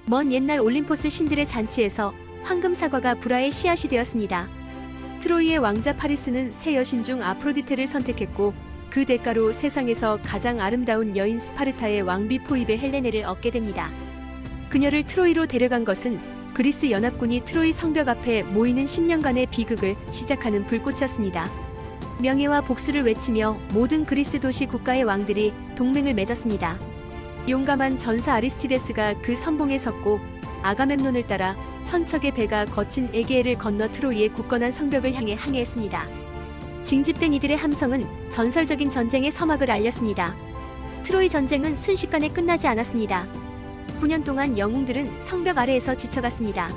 먼 옛날 올림포스 신들의 잔치에서 황금 사과가 불화의 씨앗이 되었습니다. 트로이의 왕자 파리스는 세 여신 중 아프로디테를 선택했고 그 대가로 세상에서 가장 아름다운 여인 스파르타의 왕비 포입의 헬레네를 얻게 됩니다. 그녀를 트로이로 데려간 것은 그리스 연합군이 트로이 성벽 앞에 모이는 10년간의 비극을 시작하는 불꽃이었습니다. 명예와 복수를 외치며 모든 그리스 도시 국가의 왕들이 동맹을 맺었습니다. 용감한 전사 아리스티데스가 그 선봉에 섰고 아가멤논을 따라 천척의 배가 거친 에게해를 건너 트로이의 굳건한 성벽을 향해 항해했습니다. 징집된 이들의 함성은 전설적인 전쟁의 서막을 알렸습니다. 트로이 전쟁은 순식간에 끝나지 않았습니다. 9년 동안 영웅들은 성벽 아래에서 지쳐갔습니다.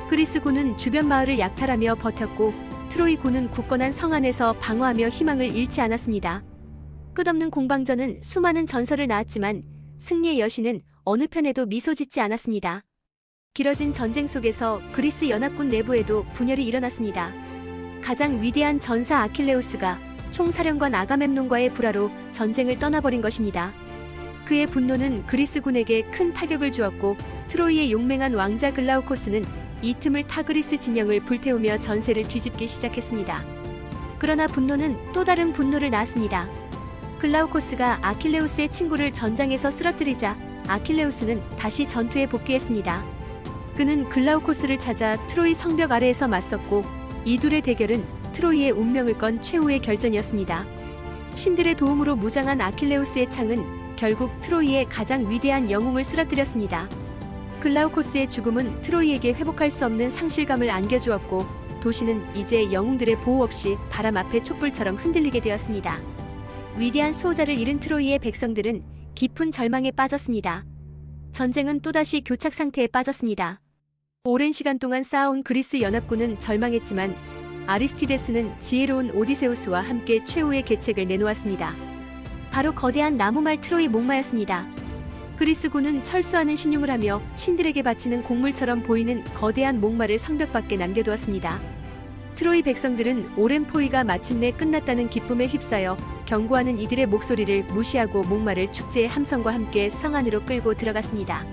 그리스 군은 주변 마을을 약탈하며 버텼고 트로이 군은 굳건한 성 안에서 방어하며 희망을 잃지 않았습니다. 끝없는 공방전은 수많은 전설을 낳았지만 승리의 여신은 어느 편에도 미소 짓지 않았습니다. 길어진 전쟁 속에서 그리스 연합군 내부에도 분열이 일어났습니다. 가장 위대한 전사 아킬레우스가 총사령관 아가멤논과의 불화로 전쟁을 떠나버린 것입니다. 그의 분노는 그리스군에게 큰 타격을 주었고 트로이의 용맹한 왕자 글라우코스는 이 틈을 타 그리스 진영을 불태우며 전세를 뒤집기 시작했습니다. 그러나 분노는 또 다른 분노를 낳았습니다. 글라우코스가 아킬레우스의 친구를 전장에서 쓰러뜨리자 아킬레우스는 다시 전투에 복귀했습니다. 그는 글라우코스를 찾아 트로이 성벽 아래에서 맞섰고 이 둘의 대결은 트로이의 운명을 건 최후의 결전이었습니다. 신들의 도움으로 무장한 아킬레우스의 창은 결국 트로이의 가장 위대한 영웅을 쓰러뜨렸습니다. 글라우코스의 죽음은 트로이에게 회복할 수 없는 상실감을 안겨주었고 도시는 이제 영웅들의 보호 없이 바람 앞에 촛불처럼 흔들리게 되었습니다. 위대한 수호자를 잃은 트로이의 백성들은 깊은 절망에 빠졌습니다. 전쟁은 또다시 교착 상태에 빠졌습니다. 오랜 시간 동안 쌓아온 그리스 연합군은 절망했지만 아리스티데스는 지혜로운 오디세우스와 함께 최후의 계책을 내놓았습니다. 바로 거대한 나무말 트로이 목마였습니다. 그리스군은 철수하는 신용을 하며 신들에게 바치는 곡물처럼 보이는 거대한 목마를 성벽 밖에 남겨두었습니다. 트로이 백성들은 오랜 포위가 마침내 끝났다는 기쁨에 휩싸여 경고하는 이들의 목소리를 무시하고 목마를 축제의 함성과 함께 성 안으로 끌고 들어갔습니다.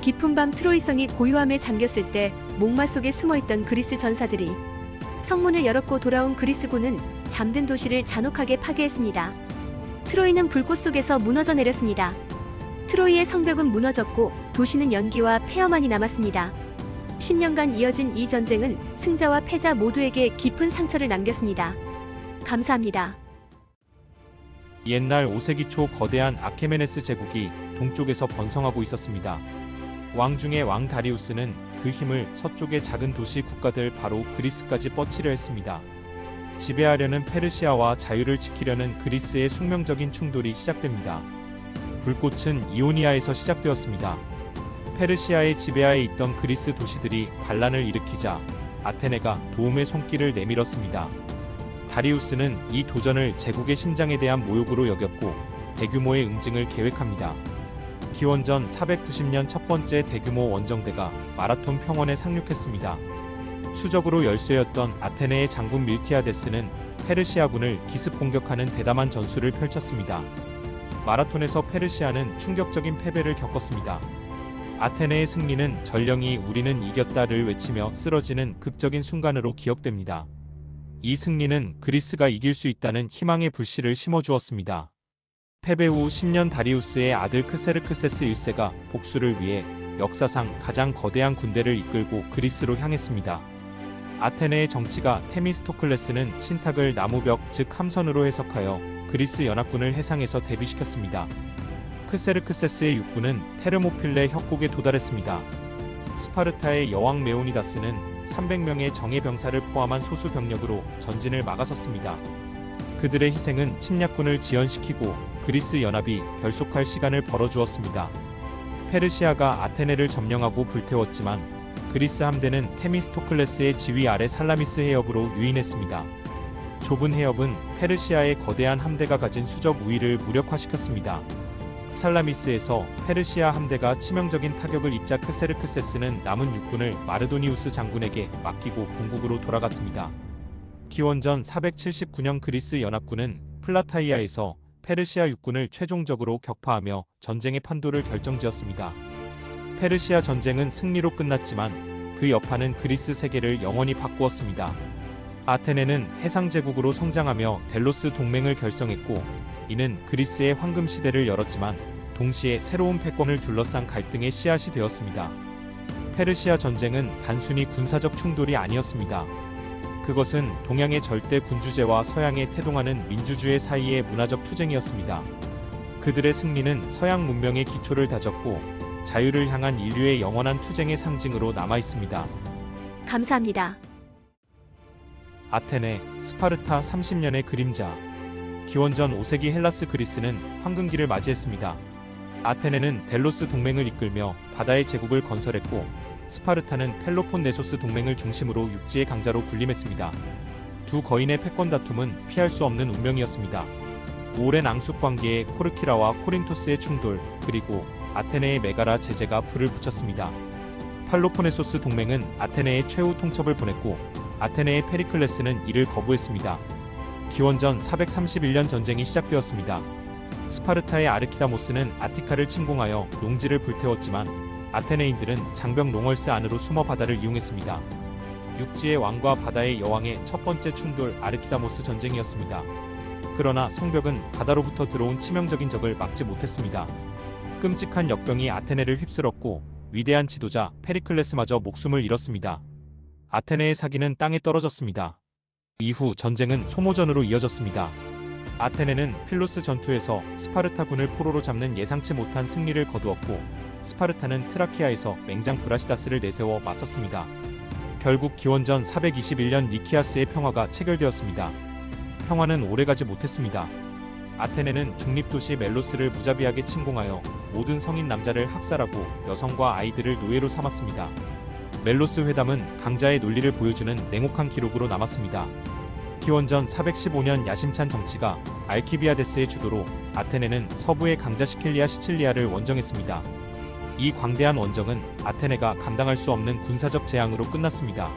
깊은 밤 트로이 성이 고요함에 잠겼을 때 목마 속에 숨어있던 그리스 전사들이 성문을 열었고 돌아온 그리스군은 잠든 도시를 잔혹하게 파괴했습니다. 트로이는 불꽃 속에서 무너져 내렸습니다. 트로이의 성벽은 무너졌고 도시는 연기와 폐허만이 남았습니다. 10년간 이어진 이 전쟁은 승자와 패자 모두에게 깊은 상처를 남겼습니다. 감사합니다. 옛날 5세기 초 거대한 아케메네스 제국이 동쪽에서 번성하고 있었습니다. 왕 중의 왕 다리우스는 그 힘을 서쪽의 작은 도시 국가들 바로 그리스까지 뻗치려 했습니다. 지배하려는 페르시아와 자유를 지키려는 그리스의 숙명적인 충돌이 시작됩니다. 불꽃은 이오니아에서 시작되었습니다. 페르시아의 지배하에 있던 그리스 도시들이 반란을 일으키자 아테네가 도움의 손길을 내밀었습니다. 다리우스는 이 도전을 제국의 심장에 대한 모욕으로 여겼고 대규모의 응징을 계획합니다. 기원전 490년 첫 번째 대규모 원정대가 마라톤 평원에 상륙했습니다. 수적으로 열세였던 아테네의 장군 밀티아데스는 페르시아군을 기습 공격하는 대담한 전술을 펼쳤습니다. 마라톤에서 페르시아는 충격적인 패배를 겪었습니다. 아테네의 승리는 전령이 우리는 이겼다를 외치며 쓰러지는 극적인 순간으로 기억됩니다. 이 승리는 그리스가 이길 수 있다는 희망의 불씨를 심어주었습니다. 패배 후 10년 다리우스의 아들 크세르크세스 1세가 복수를 위해 역사상 가장 거대한 군대를 이끌고 그리스로 향했습니다. 아테네의 정치가 테미스토클레스는 신탁을 나무벽 즉 함선으로 해석하여 그리스 연합군을 해상에서 대비시켰습니다. 크세르크세스의 육군은 테르모필레 협곡에 도달했습니다. 스파르타의 여왕 메오니다스는 300명의 정예 병사를 포함한 소수 병력으로 전진을 막아섰습니다. 그들의 희생은 침략군을 지연시키고 그리스 연합이 결속할 시간을 벌어주었습니다. 페르시아가 아테네를 점령하고 불태웠지만 그리스 함대는 테미스토클레스의 지휘 아래 살라미스 해협으로 유인했습니다. 좁은 해협은 페르시아의 거대한 함대가 가진 수적 우위를 무력화시켰습니다. 살라미스에서 페르시아 함대가 치명적인 타격을 입자 크세르크세스는 남은 육군을 마르도니우스 장군에게 맡기고 본국으로 돌아갔습니다. 기원전 479년 그리스 연합군은 플라타이아에서 페르시아 육군을 최종적으로 격파하며 전쟁의 판도를 결정지었습니다. 페르시아 전쟁은 승리로 끝났지만 그 여파는 그리스 세계를 영원히 바꾸었습니다. 아테네는 해상 제국으로 성장하며 델로스 동맹을 결성했고, 이는 그리스의 황금 시대를 열었지만 동시에 새로운 패권을 둘러싼 갈등의 씨앗이 되었습니다. 페르시아 전쟁은 단순히 군사적 충돌이 아니었습니다. 그것은 동양의 절대 군주제와 서양에 태동하는 민주주의 사이의 문화적 투쟁이었습니다. 그들의 승리는 서양 문명의 기초를 다졌고 자유를 향한 인류의 영원한 투쟁의 상징으로 남아있습니다. 감사합니다. 아테네, 스파르타 30년의 그림자. 기원전 5세기 헬라스 그리스는 황금기를 맞이했습니다. 아테네는 델로스 동맹을 이끌며 바다의 제국을 건설했고, 스파르타는 펠로폰네소스 동맹을 중심으로 육지의 강자로 군림했습니다. 두 거인의 패권 다툼은 피할 수 없는 운명이었습니다. 오랜 앙숙 관계의 코르키라와 코린토스의 충돌, 그리고 아테네의 메가라 제재가 불을 붙였습니다. 팔로포네소스 동맹은 아테네에 최후 통첩을 보냈고, 아테네의 페리클레스는 이를 거부했습니다. 기원전 431년 전쟁이 시작되었습니다. 스파르타의 아르키다모스는 아티카를 침공하여 농지를 불태웠지만 아테네인들은 장벽 롱월스 안으로 숨어 바다를 이용했습니다. 육지의 왕과 바다의 여왕의 첫 번째 충돌 아르키다모스 전쟁이었습니다. 그러나 성벽은 바다로부터 들어온 치명적인 적을 막지 못했습니다. 끔찍한 역병이 아테네를 휩쓸었고 위대한 지도자 페리클레스마저 목숨을 잃었습니다. 아테네의 사기는 땅에 떨어졌습니다. 이후 전쟁은 소모전으로 이어졌습니다. 아테네는 필로스 전투에서 스파르타군을 포로로 잡는 예상치 못한 승리를 거두었고, 스파르타는 트라키아에서 맹장 브라시다스를 내세워 맞섰습니다. 결국 기원전 421년 니키아스의 평화가 체결되었습니다. 평화는 오래가지 못했습니다. 아테네는 중립도시 멜로스를 무자비하게 침공하여 모든 성인 남자를 학살하고 여성과 아이들을 노예로 삼았습니다. 멜로스 회담은 강자의 논리를 보여주는 냉혹한 기록으로 남았습니다. 기원전 415년 야심찬 정치가 알키비아데스의 주도로 아테네는 서부의 강자 시칠리아를 원정했습니다. 이 광대한 원정은 아테네가 감당할 수 없는 군사적 재앙으로 끝났습니다.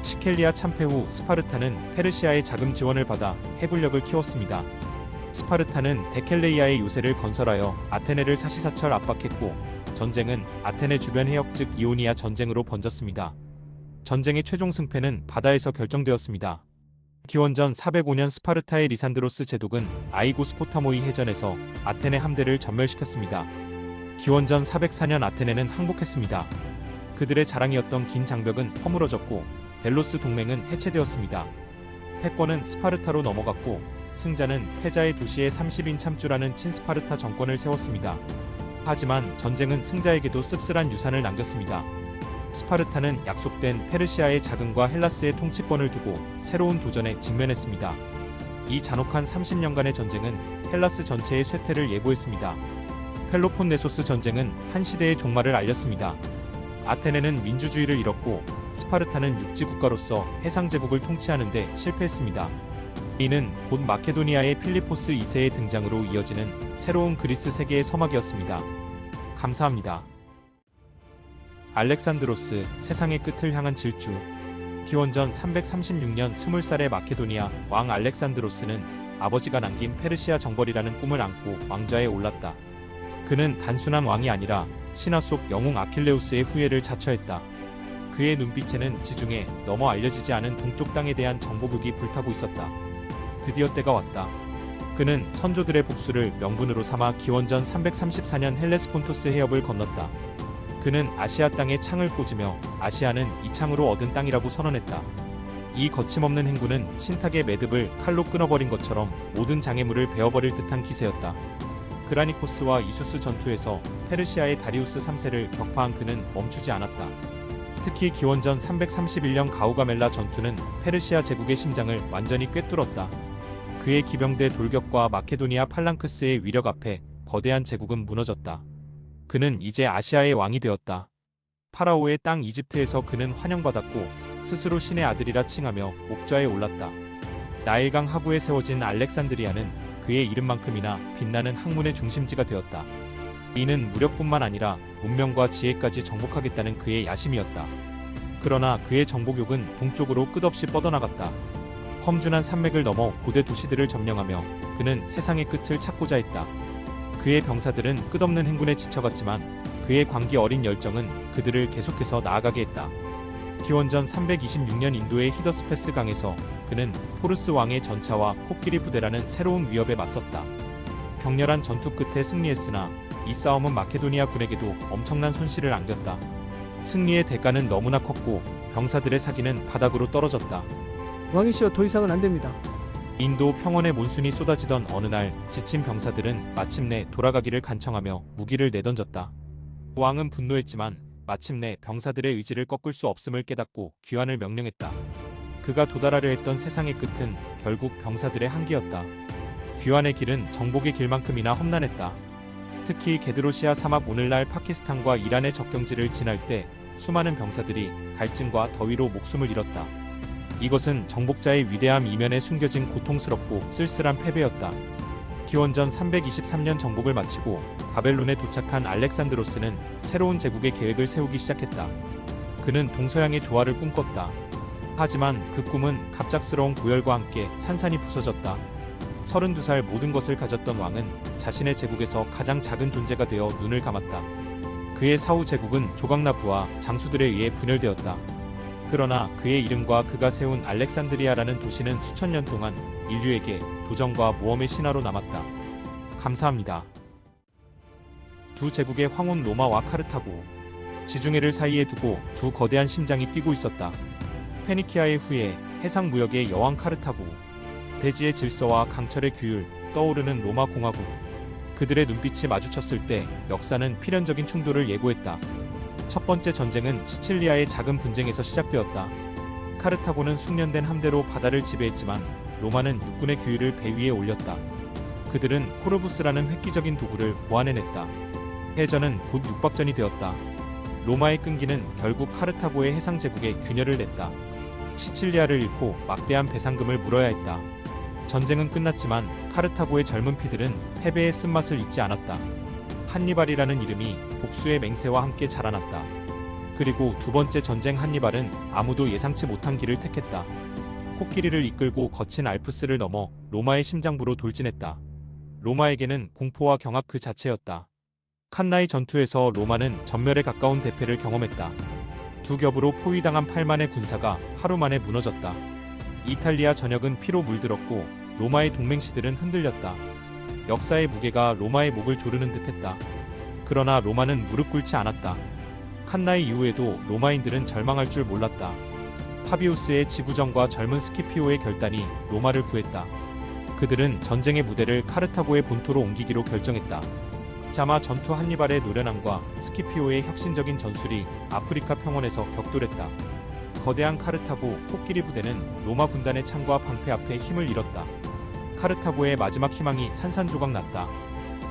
시켈리아 참패 후 스파르타는 페르시아의 자금 지원을 받아 해군력을 키웠습니다. 스파르타는 데켈레이아의 요새를 건설하여 아테네를 사시사철 압박했고, 전쟁은 아테네 주변 해역 즉 이오니아 전쟁으로 번졌습니다. 전쟁의 최종 승패는 바다에서 결정되었습니다. 기원전 405년 스파르타의 리산드로스 제독은 아이고스포타모이 해전에서 아테네 함대를 전멸시켰습니다. 기원전 404년 아테네는 항복했습니다. 그들의 자랑이었던 긴 장벽은 허물어졌고 델로스 동맹은 해체되었습니다. 패권은 스파르타로 넘어갔고 승자는 패자의 도시에 30인 참주라는 친스파르타 정권을 세웠습니다. 하지만 전쟁은 승자에게도 씁쓸한 유산을 남겼습니다. 스파르타는 약속된 페르시아의 자금과 헬라스의 통치권을 두고 새로운 도전에 직면했습니다. 이 잔혹한 30년간의 전쟁은 헬라스 전체의 쇠퇴를 예고했습니다. 펠로폰네소스 전쟁은 한 시대의 종말을 알렸습니다. 아테네는 민주주의를 잃었고 스파르타는 육지국가로서 해상제국을 통치하는 데 실패했습니다. 이는 곧 마케도니아의 필리포스 2세의 등장으로 이어지는 새로운 그리스 세계의 서막이었습니다. 감사합니다. 알렉산드로스, 세상의 끝을 향한 질주. 기원전 336년 20살의 마케도니아 왕 알렉산드로스는 아버지가 남긴 페르시아 정벌이라는 꿈을 안고 왕좌에 올랐다. 그는 단순한 왕이 아니라 신화 속 영웅 아킬레우스의 후예를 자처했다. 그의 눈빛에는 지중해 넘어 알려지지 않은 동쪽 땅에 대한 정보극이 불타고 있었다. 드디어 때가 왔다. 그는 선조들의 복수를 명분으로 삼아 기원전 334년 헬레스폰토스 해협을 건넜다. 그는 아시아 땅에 창을 꽂으며 아시아는 이 창으로 얻은 땅이라고 선언했다. 이 거침없는 행군은 신탁의 매듭을 칼로 끊어버린 것처럼 모든 장애물을 베어버릴 듯한 기세였다. 그라니코스와 이수스 전투에서 페르시아의 다리우스 3세를 격파한 그는 멈추지 않았다. 특히 기원전 331년 가우가멜라 전투는 페르시아 제국의 심장을 완전히 꿰뚫었다. 그의 기병대 돌격과 마케도니아 팔랑크스의 위력 앞에 거대한 제국은 무너졌다. 그는 이제 아시아의 왕이 되었다. 파라오의 땅 이집트에서 그는 환영받았고 스스로 신의 아들이라 칭하며 목좌에 올랐다. 나일강 하구에 세워진 알렉산드리아는 그의 이름만큼이나 빛나는 학문의 중심지가 되었다. 이는 무력뿐만 아니라 문명과 지혜까지 정복하겠다는 그의 야심이었다. 그러나 그의 정복욕은 동쪽으로 끝없이 뻗어나갔다. 험준한 산맥을 넘어 고대 도시들을 점령하며 그는 세상의 끝을 찾고자 했다. 그의 병사들은 끝없는 행군에 지쳐갔지만 그의 광기 어린 열정은 그들을 계속해서 나아가게 했다. 기원전 326년 인도의 히더스페스 강에서 그는 포르스 왕의 전차와 코끼리 부대라는 새로운 위협에 맞섰다. 격렬한 전투 끝에 승리했으나 이 싸움은 마케도니아 군에게도 엄청난 손실을 안겼다. 승리의 대가는 너무나 컸고 병사들의 사기는 바닥으로 떨어졌다. 왕이시여, 더 이상은 안 됩니다. 인도 평원의 몬순이 쏟아지던 어느 날 지친 병사들은 마침내 돌아가기를 간청하며 무기를 내던졌다. 왕은 분노했지만 마침내 병사들의 의지를 꺾을 수 없음을 깨닫고 귀환을 명령했다. 그가 도달하려 했던 세상의 끝은 결국 병사들의 한계였다. 귀환의 길은 정복의 길만큼이나 험난했다. 특히 게드로시아 사막, 오늘날 파키스탄과 이란의 접경지를 지날 때 수많은 병사들이 갈증과 더위로 목숨을 잃었다. 이것은 정복자의 위대함 이면에 숨겨진 고통스럽고 쓸쓸한 패배였다. 기원전 323년 정복을 마치고 바벨론에 도착한 알렉산드로스는 새로운 제국의 계획을 세우기 시작했다. 그는 동서양의 조화를 꿈꿨다. 하지만 그 꿈은 갑작스러운 고열과 함께 산산이 부서졌다. 32살 모든 것을 가졌던 왕은 자신의 제국에서 가장 작은 존재가 되어 눈을 감았다. 그의 사후 제국은 조각나부와 장수들에 의해 분열되었다. 그러나 그의 이름과 그가 세운 알렉산드리아라는 도시는 수천 년 동안 인류에게 도전과 모험의 신화로 남았다. 감사합니다. 두 제국의 황혼 로마와 카르타고, 지중해를 사이에 두고 두 거대한 심장이 뛰고 있었다. 페니키아의 후예, 해상 무역의 여왕 카르타고, 대지의 질서와 강철의 규율, 떠오르는 로마 공화국. 그들의 눈빛이 마주쳤을 때 역사는 필연적인 충돌을 예고했다. 첫 번째 전쟁은 시칠리아의 작은 분쟁에서 시작되었다. 카르타고는 숙련된 함대로 바다를 지배했지만 로마는 육군의 규율을 배 위에 올렸다. 그들은 코르부스라는 획기적인 도구를 보완해냈다. 해전은 곧 육박전이 되었다. 로마의 끈기는 결국 카르타고의 해상 제국에 균열을 냈다. 시칠리아를 잃고 막대한 배상금을 물어야 했다. 전쟁은 끝났지만 카르타고의 젊은 피들은 패배의 쓴맛을 잊지 않았다. 한니발이라는 이름이 복수의 맹세와 함께 자라났다. 그리고 두 번째 전쟁, 한니발은 아무도 예상치 못한 길을 택했다. 코끼리를 이끌고 거친 알프스를 넘어 로마의 심장부로 돌진했다. 로마에게는 공포와 경악 그 자체였다. 칸나이 전투에서 로마는 전멸에 가까운 대패를 경험했다. 두 겹으로 포위당한 8만의 군사가 하루 만에 무너졌다. 이탈리아 전역은 피로 물들었고 로마의 동맹시들은 흔들렸다. 역사의 무게가 로마의 목을 조르는 듯했다. 그러나 로마는 무릎 꿇지 않았다. 칸나이 이후에도 로마인들은 절망할 줄 몰랐다. 파비우스의 지구전과 젊은 스키피오의 결단이 로마를 구했다. 그들은 전쟁의 무대를 카르타고의 본토로 옮기기로 결정했다. 자마 전투, 한니발의 노련함과 스키피오의 혁신적인 전술이 아프리카 평원에서 격돌했다. 거대한 카르타고 코끼리 부대는 로마 군단의 창과 방패 앞에 힘을 잃었다. 카르타고의 마지막 희망이 산산조각 났다.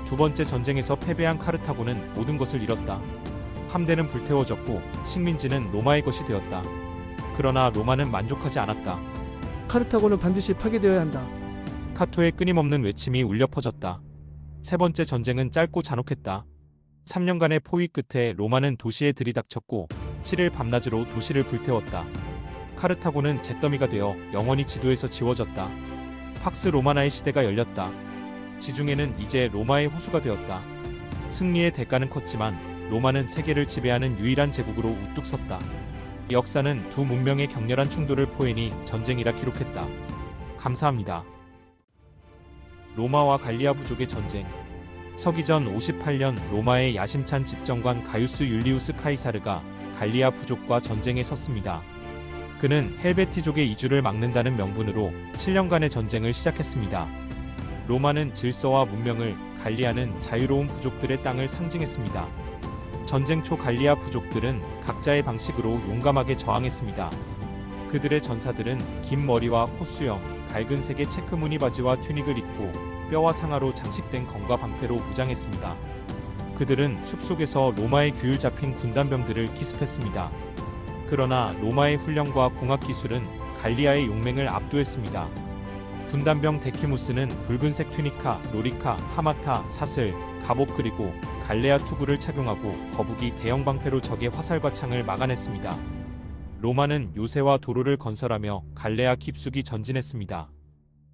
두 번째 전쟁에서 패배한 카르타고는 모든 것을 잃었다. 함대는 불태워졌고 식민지는 로마의 것이 되었다. 그러나 로마는 만족하지 않았다. 카르타고는 반드시 파괴되어야 한다. 카토의 끊임없는 외침이 울려 퍼졌다. 세 번째 전쟁은 짧고 잔혹했다. 3년간의 포위 끝에 로마는 도시에 들이닥쳤고 7일 밤낮으로 도시를 불태웠다. 카르타고는 잿더미가 되어 영원히 지도에서 지워졌다. 팍스 로마나의 시대가 열렸다. 지중해는 이제 로마의 호수가 되었다. 승리의 대가는 컸지만 로마는 세계를 지배하는 유일한 제국으로 우뚝 섰다. 역사는 두 문명의 격렬한 충돌을 포에니 전쟁이라 기록했다. 감사합니다. 로마와 갈리아 부족의 전쟁. 서기전 58년 로마의 야심찬 집정관 가이우스 율리우스 카이사르가 갈리아 부족과 전쟁에 섰습니다. 그는 헬베티족의 이주를 막는다는 명분으로 7년간의 전쟁을 시작했습니다. 로마는 질서와 문명을, 갈리아는 자유로운 부족들의 땅을 상징했습니다. 전쟁 초 갈리아 부족들은 각자의 방식으로 용감하게 저항했습니다. 그들의 전사들은 긴 머리와 콧수염, 밝은 색의 체크 무늬 바지와 튜닉을 입고 뼈와 상아로 장식된 검과 방패로 무장했습니다. 그들은 숲속에서 로마의 규율 잡힌 군단병들을 기습했습니다. 그러나 로마의 훈련과 공학 기술은 갈리아의 용맹을 압도했습니다. 군단병 데키무스는 붉은색 튜니카, 로리카, 하마타, 사슬, 갑옷 그리고 갈레아 투구를 착용하고 거북이 대형 방패로 적의 화살과 창을 막아냈습니다. 로마는 요새와 도로를 건설하며 갈레아 깊숙이 전진했습니다.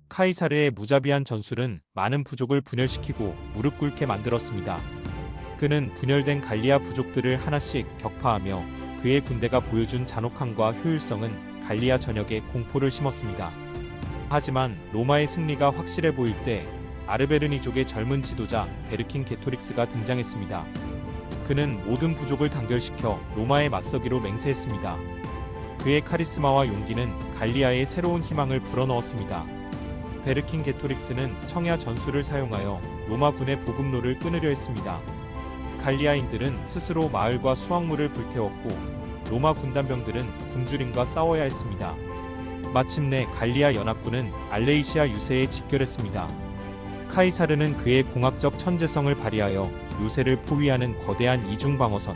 카이사르의 무자비한 전술은 많은 부족을 분열시키고 무릎 꿇게 만들었습니다. 그는 분열된 갈리아 부족들을 하나씩 격파하며 그의 군대가 보여준 잔혹함과 효율성은 갈리아 전역에 공포를 심었습니다. 하지만 로마의 승리가 확실해 보일 때 아르베르니족의 젊은 지도자 베르킨게토릭스가 등장했습니다. 그는 모든 부족을 단결시켜 로마에 맞서기로 맹세했습니다. 그의 카리스마와 용기는 갈리아에 새로운 희망을 불어넣었습니다. 베르킨게토릭스는 청야 전술을 사용하여 로마군의 보급로를 끊으려 했습니다. 갈리아인들은 스스로 마을과 수확물을 불태웠고 로마 군단병들은 굶주림과 싸워야 했습니다. 마침내 갈리아 연합군은 알레이시아 유세에 집결했습니다. 카이사르는 그의 공학적 천재성을 발휘하여 요새를 포위하는 거대한 이중방어선,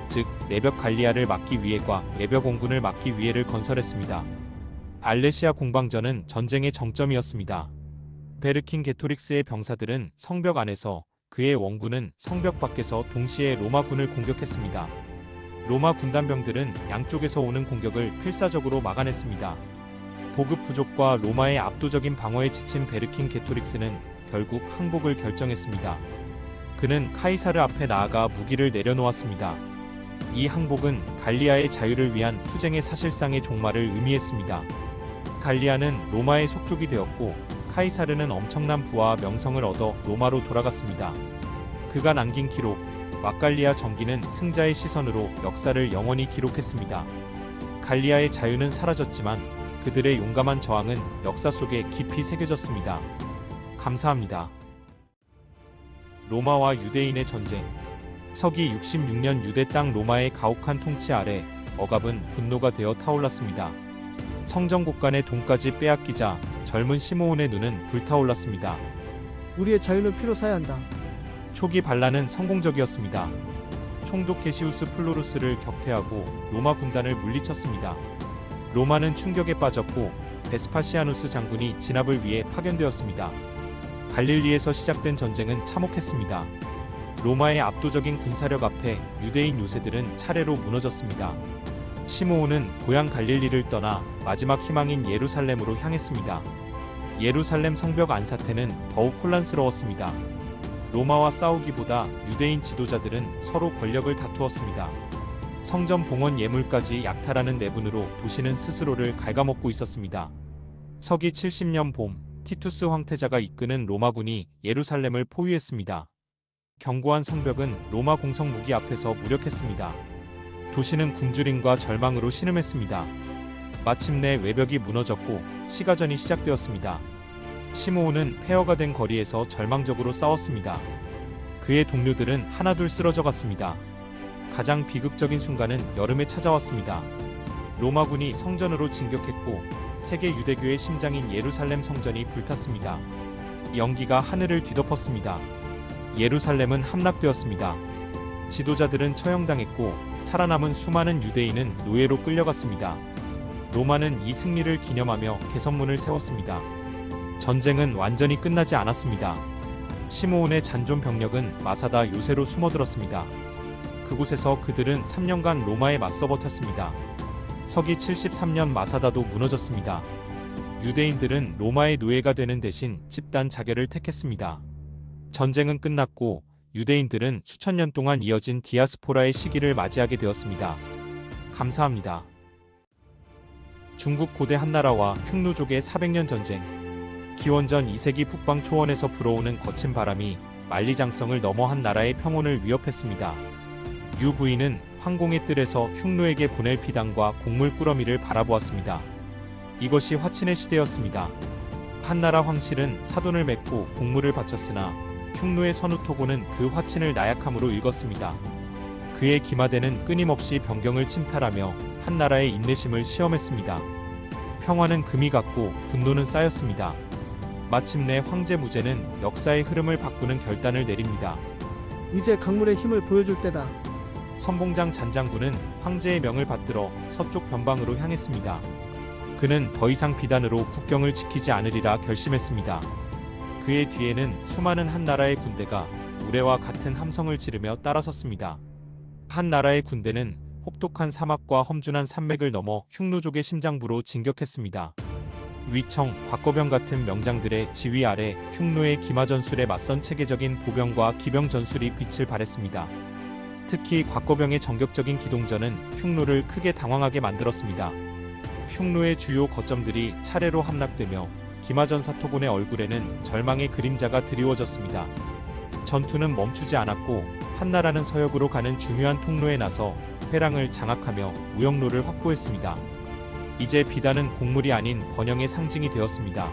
즉 내벽 갈리아를 막기 위해과 내벽 원군을 막기 위해를 건설했습니다. 알레시아 공방전은 전쟁의 정점이었습니다. 베르킨게토릭스의 병사들은 성벽 안에서, 그의 원군은 성벽 밖에서 동시에 로마군을 공격했습니다. 로마 군단병들은 양쪽에서 오는 공격을 필사적으로 막아냈습니다. 보급 부족과 로마의 압도적인 방어에 지친 베르킨게토릭스는 결국 항복을 결정했습니다. 그는 카이사르 앞에 나아가 무기를 내려놓았습니다. 이 항복은 갈리아의 자유를 위한 투쟁의 사실상의 종말을 의미했습니다. 갈리아는 로마의 속족이 되었고 카이사르는 엄청난 부와 명성을 얻어 로마로 돌아갔습니다. 그가 남긴 기록, 왁갈리아 전기는 승자의 시선으로 역사를 영원히 기록했습니다. 갈리아의 자유는 사라졌지만 그들의 용감한 저항은 역사 속에 깊이 새겨졌습니다. 감사합니다. 로마와 유대인의 전쟁. 서기 66년 유대 땅 로마의 가혹한 통치 아래 억압은 분노가 되어 타올랐습니다. 성전 곳간의 돈까지 빼앗기자 젊은 시므온의 눈은 불타올랐습니다. 우리의 자유는 피로 사야 한다. 초기 반란은 성공적이었습니다. 총독 게시우스 플로루스를 격퇴하고 로마 군단을 물리쳤습니다. 로마는 충격에 빠졌고 베스파시아누스 장군이 진압을 위해 파견되었습니다. 갈릴리에서 시작된 전쟁은 참혹했습니다. 로마의 압도적인 군사력 앞에 유대인 요새들은 차례로 무너졌습니다. 시므온은 고향 갈릴리를 떠나 마지막 희망인 예루살렘으로 향했습니다. 예루살렘 성벽 안사태는 더욱 혼란스러웠습니다. 로마와 싸우기보다 유대인 지도자들은 서로 권력을 다투었습니다. 성전 봉헌 예물까지 약탈하는 내분으로 도시는 스스로를 갉아먹고 있었습니다. 서기 70년 봄, 티투스 황태자가 이끄는 로마군이 예루살렘을 포위했습니다. 견고한 성벽은 로마 공성 무기 앞에서 무력했습니다. 도시는 굶주림과 절망으로 신음했습니다. 마침내 외벽이 무너졌고 시가전이 시작되었습니다. 시므온은 폐허가 된 거리에서 절망적으로 싸웠습니다. 그의 동료들은 하나둘 쓰러져갔습니다. 가장 비극적인 순간은 여름에 찾아왔습니다. 로마군이 성전으로 진격했고 세계 유대교의 심장인 예루살렘 성전이 불탔습니다. 연기가 하늘을 뒤덮었습니다. 예루살렘은 함락되었습니다. 지도자들은 처형당했고 살아남은 수많은 유대인은 노예로 끌려갔습니다. 로마는 이 승리를 기념하며 개선문을 세웠습니다. 전쟁은 완전히 끝나지 않았습니다. 시므온의 잔존 병력은 마사다 요새로 숨어들었습니다. 그곳에서 그들은 3년간 로마에 맞서 버텼습니다. 서기 73년 마사다도 무너졌습니다. 유대인들은 로마의 노예가 되는 대신 집단 자결을 택했습니다. 전쟁은 끝났고 유대인들은 수천 년 동안 이어진 디아스포라의 시기를 맞이하게 되었습니다. 감사합니다. 중국 고대 한나라와 흉노족의 400년 전쟁. 기원전 2세기 북방 초원에서 불어오는 거친 바람이 만리장성을 넘어 한나라의 평온을 위협했습니다. 유 부인은 황공의 뜰에서 흉노에게 보낼 피단과 곡물 꾸러미를 바라보았습니다. 이것이 화친의 시대였습니다. 한나라 황실은 사돈을 맺고 곡물을 바쳤으나 흉노의 선우토고는 그 화친을 나약함으로 읽었습니다. 그의 기마대는 끊임없이 변경을 침탈하며 한나라의 인내심을 시험했습니다. 평화는 금이 갔고 분노는 쌓였습니다. 마침내 황제 무제는 역사의 흐름을 바꾸는 결단을 내립니다. 이제 강물의 힘을 보여줄 때다. 선봉장 잔장군은 황제의 명을 받들어 서쪽 변방으로 향했습니다. 그는 더 이상 비단으로 국경을 지키지 않으리라 결심했습니다. 그의 뒤에는 수많은 한나라의 군대가 우레와 같은 함성을 지르며 따라섰습니다. 한나라의 군대는 혹독한 사막과 험준한 산맥을 넘어 흉노족의 심장부로 진격했습니다. 위청, 곽거병 같은 명장들의 지휘 아래 흉노의 기마 전술에 맞선 체계적인 보병과 기병 전술이 빛을 발했습니다. 특히 곽거병의 전격적인 기동전은 흉노를 크게 당황하게 만들었습니다. 흉노의 주요 거점들이 차례로 함락되며 기마전 사토군의 얼굴에는 절망의 그림자가 드리워졌습니다. 전투는 멈추지 않았고 한나라는 서역으로 가는 중요한 통로에 나서 회랑을 장악하며 무역로를 확보했습니다. 이제 비단은 곡물이 아닌 번영의 상징이 되었습니다.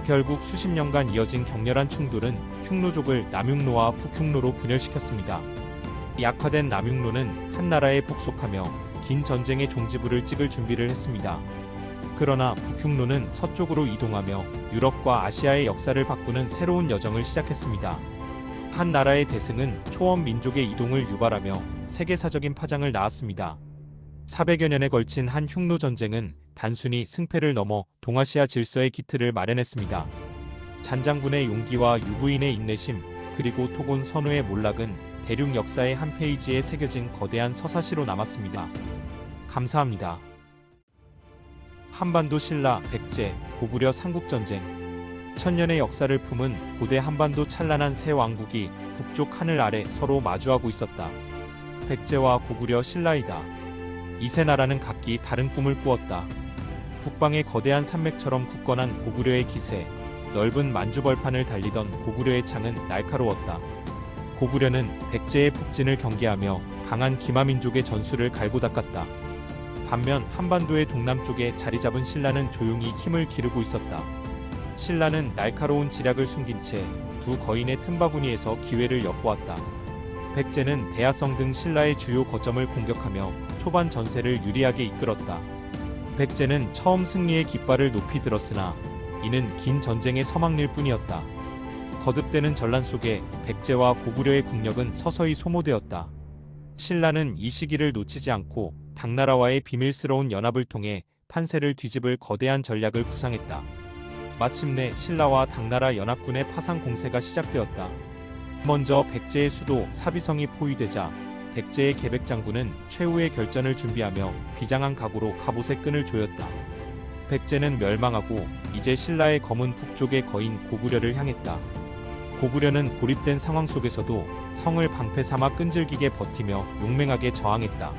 결국 수십 년간 이어진 격렬한 충돌은 흉노족을 남흉노와 북흉노로 분열시켰습니다. 약화된 남흉노는 한나라에 복속하며 긴 전쟁의 종지부를 찍을 준비를 했습니다. 그러나 북흉노는 서쪽으로 이동하며 유럽과 아시아의 역사를 바꾸는 새로운 여정을 시작했습니다. 한 나라의 대승은 초원 민족의 이동을 유발하며 세계사적인 파장을 낳았습니다. 400여 년에 걸친 한 흉노 전쟁은 단순히 승패를 넘어 동아시아 질서의 기틀을 마련했습니다. 잔장군의 용기와 유부인의 인내심, 그리고 토곤 선우의 몰락은 대륙 역사의 한 페이지에 새겨진 거대한 서사시로 남았습니다. 감사합니다. 한반도 신라, 백제, 고구려 삼국전쟁. 천년의 역사를 품은 고대 한반도 찬란한 새 왕국이 북쪽 하늘 아래 서로 마주하고 있었다. 백제와 고구려, 신라이다. 이 세 나라는 각기 다른 꿈을 꾸었다. 북방의 거대한 산맥처럼 굳건한 고구려의 기세, 넓은 만주벌판을 달리던 고구려의 창은 날카로웠다. 고구려는 백제의 북진을 경계하며 강한 기마민족의 전술을 갈고 닦았다. 반면 한반도의 동남쪽에 자리잡은 신라는 조용히 힘을 기르고 있었다. 신라는 날카로운 지략을 숨긴 채 두 거인의 틈바구니에서 기회를 엿보았다. 백제는 대야성 등 신라의 주요 거점을 공격하며 초반 전세를 유리하게 이끌었다. 백제는 처음 승리의 깃발을 높이 들었으나 이는 긴 전쟁의 서막일 뿐이었다. 거듭되는 전란 속에 백제와 고구려의 국력은 서서히 소모되었다. 신라는 이 시기를 놓치지 않고 당나라와의 비밀스러운 연합을 통해 판세를 뒤집을 거대한 전략을 구상했다. 마침내 신라와 당나라 연합군의 파상 공세가 시작되었다. 먼저 백제의 수도 사비성이 포위되자 백제의 계백장군은 최후의 결전을 준비하며 비장한 각오로 갑옷의 끈을 조였다. 백제는 멸망하고 이제 신라의 검은 북쪽의 거인 고구려를 향했다. 고구려는 고립된 상황 속에서도 성을 방패 삼아 끈질기게 버티며 용맹하게 저항했다.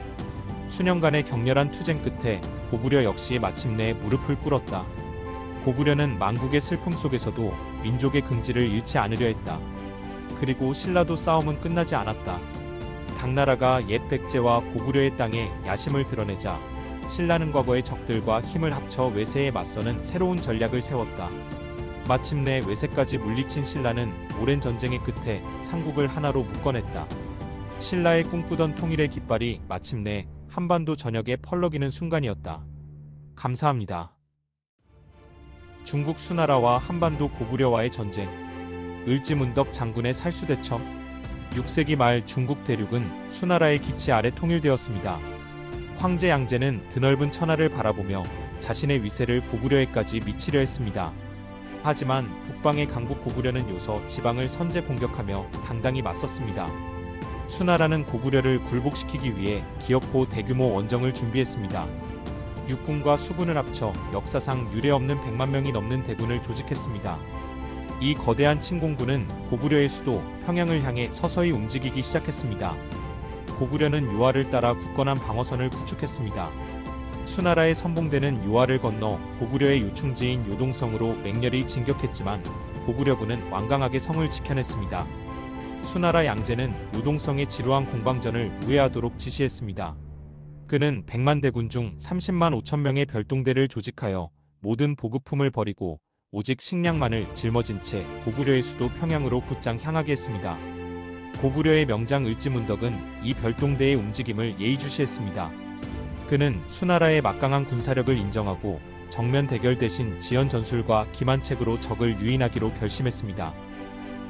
수년간의 격렬한 투쟁 끝에 고구려 역시 마침내 무릎을 꿇었다. 고구려는 망국의 슬픔 속에서도 민족의 긍지를 잃지 않으려 했다. 그리고 신라도 싸움은 끝나지 않았다. 당나라가 옛 백제와 고구려의 땅에 야심을 드러내자 신라는 과거의 적들과 힘을 합쳐 외세에 맞서는 새로운 전략을 세웠다. 마침내 외세까지 물리친 신라는 오랜 전쟁의 끝에 삼국을 하나로 묶어냈다. 신라의 꿈꾸던 통일의 깃발이 마침내 한반도 전역에 펄럭이는 순간이었다. 감사합니다. 중국 수나라와 한반도 고구려와의 전쟁. 을지문덕 장군의 살수대첩. 6세기 말 중국 대륙은 수나라의 기치 아래 통일되었습니다. 황제 양제는 드넓은 천하를 바라보며 자신의 위세를 고구려에까지 미치려 했습니다. 하지만 북방의 강국 고구려는 요서 지방을 선제 공격하며 당당히 맞섰습니다. 수나라는 고구려를 굴복시키기 위해 기어코 대규모 원정을 준비했습니다. 육군과 수군을 합쳐 역사상 유례없는 100만 명이 넘는 대군을 조직했습니다. 이 거대한 침공군은 고구려의 수도 평양을 향해 서서히 움직이기 시작했습니다. 고구려는 유화를 따라 굳건한 방어선을 구축했습니다. 수나라의 선봉대는 유화를 건너 고구려의 요충지인 요동성으로 맹렬히 진격했지만 고구려군은 완강하게 성을 지켜냈습니다. 수나라 양제는 요동성의 지루한 공방전을 우회하도록 지시했습니다. 그는 100만 대군 중 30만 5천 명의 별동대를 조직하여 모든 보급품을 버리고 오직 식량만을 짊어진 채 고구려의 수도 평양으로 곧장 향하게 했습니다. 고구려의 명장 을지문덕은 이 별동대의 움직임을 예의주시했습니다. 그는 수나라의 막강한 군사력을 인정하고 정면 대결 대신 지연 전술과 기만책으로 적을 유인하기로 결심했습니다.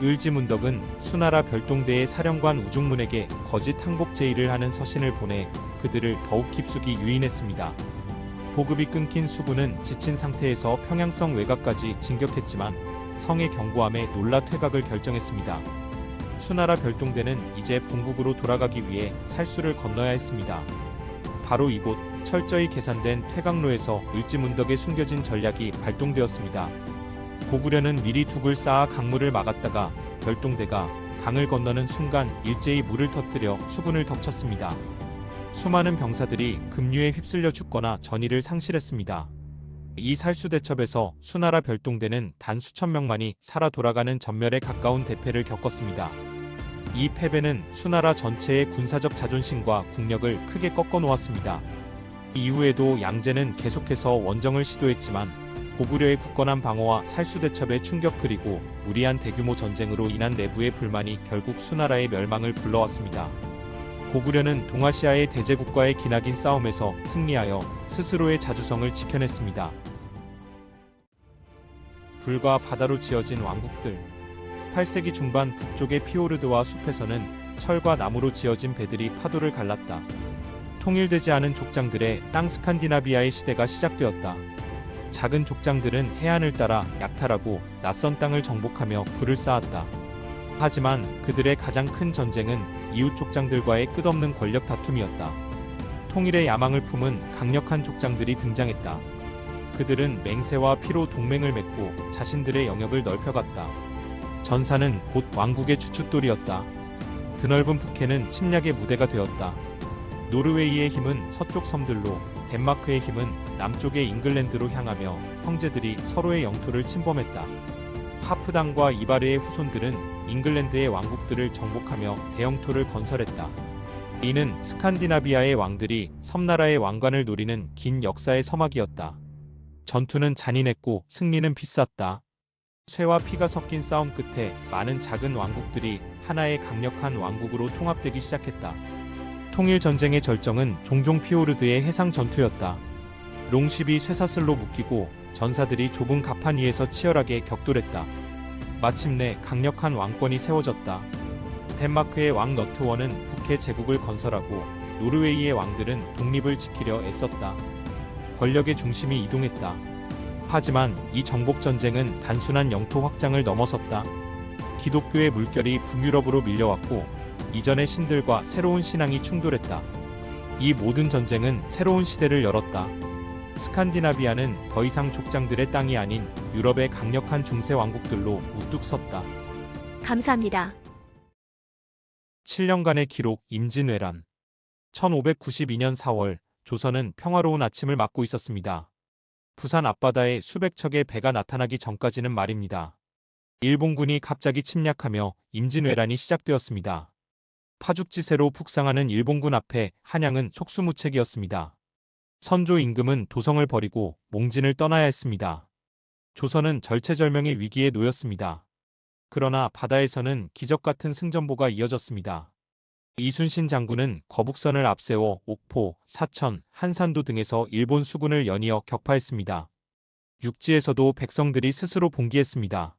을지문덕은 수나라 별동대의 사령관 우중문에게 거짓 항복 제의를 하는 서신을 보내 그들을 더욱 깊숙이 유인했습니다. 보급이 끊긴 수군은 지친 상태에서 평양성 외곽까지 진격했지만 성의 견고함에 놀라 퇴각을 결정했습니다. 수나라 별동대는 이제 본국으로 돌아가기 위해 살수를 건너야 했습니다. 바로 이곳 철저히 계산된 퇴각로에서 을지문덕에 숨겨진 전략이 발동되었습니다. 고구려는 미리 둑을 쌓아 강물을 막았다가 별동대가 강을 건너는 순간 일제히 물을 터뜨려 수군을 덮쳤습니다. 수많은 병사들이 급류에 휩쓸려 죽거나 전의를 상실했습니다. 이 살수대첩에서 수나라 별동대는 단 수천 명만이 살아 돌아가는 전멸에 가까운 대패를 겪었습니다. 이 패배는 수나라 전체의 군사적 자존심과 국력을 크게 꺾어 놓았습니다. 이후에도 양제는 계속해서 원정을 시도했지만 고구려의 굳건한 방어와 살수대첩의 충격 그리고 무리한 대규모 전쟁으로 인한 내부의 불만이 결국 수나라의 멸망을 불러왔습니다. 고구려는 동아시아의 대제국과의 기나긴 싸움에서 승리하여 스스로의 자주성을 지켜냈습니다. 불과 바다로 지어진 왕국들. 8세기 중반 북쪽의 피오르드와 숲에서는 철과 나무로 지어진 배들이 파도를 갈랐다. 통일되지 않은 족장들의 땅 스칸디나비아의 시대가 시작되었다. 작은 족장들은 해안을 따라 약탈하고 낯선 땅을 정복하며 부를 쌓았다. 하지만 그들의 가장 큰 전쟁은 이웃 족장들과의 끝없는 권력 다툼이었다. 통일의 야망을 품은 강력한 족장들이 등장했다. 그들은 맹세와 피로 동맹을 맺고 자신들의 영역을 넓혀갔다. 전사는 곧 왕국의 주춧돌이었다. 드넓은 북해는 침략의 무대가 되었다. 노르웨이의 힘은 서쪽 섬들로, 덴마크의 힘은 남쪽의 잉글랜드로 향하며 형제들이 서로의 영토를 침범했다. 하프당과 이바르의 후손들은 잉글랜드의 왕국들을 정복하며 대영토를 건설했다. 이는 스칸디나비아의 왕들이 섬나라의 왕관을 노리는 긴 역사의 서막이었다. 전투는 잔인했고 승리는 비쌌다. 쇠와 피가 섞인 싸움 끝에 많은 작은 왕국들이 하나의 강력한 왕국으로 통합되기 시작했다. 통일전쟁의 절정은 종종 피오르드의 해상 전투였다. 롱십이 쇠사슬로 묶이고 전사들이 좁은 갑판 위에서 치열하게 격돌했다. 마침내 강력한 왕권이 세워졌다. 덴마크의 왕 너트원은 북해 제국을 건설하고 노르웨이의 왕들은 독립을 지키려 애썼다. 권력의 중심이 이동했다. 하지만 이 정복전쟁은 단순한 영토 확장을 넘어섰다. 기독교의 물결이 북유럽으로 밀려왔고 이전의 신들과 새로운 신앙이 충돌했다. 이 모든 전쟁은 새로운 시대를 열었다. 스칸디나비아는 더 이상 족장들의 땅이 아닌 유럽의 강력한 중세 왕국들로 우뚝 섰다. 감사합니다. 7년간의 기록 임진왜란. 1592년 4월 조선은 평화로운 아침을 맞고 있었습니다. 부산 앞바다에 수백 척의 배가 나타나기 전까지는 말입니다. 일본군이 갑자기 침략하며 임진왜란이 시작되었습니다. 파죽지세로 북상하는 일본군 앞에 한양은 속수무책이었습니다. 선조 임금은 도성을 버리고 몽진을 떠나야 했습니다. 조선은 절체절명의 위기에 놓였습니다. 그러나 바다에서는 기적같은 승전보가 이어졌습니다. 이순신 장군은 거북선을 앞세워 옥포, 사천, 한산도 등에서 일본 수군을 연이어 격파했습니다. 육지에서도 백성들이 스스로 봉기했습니다.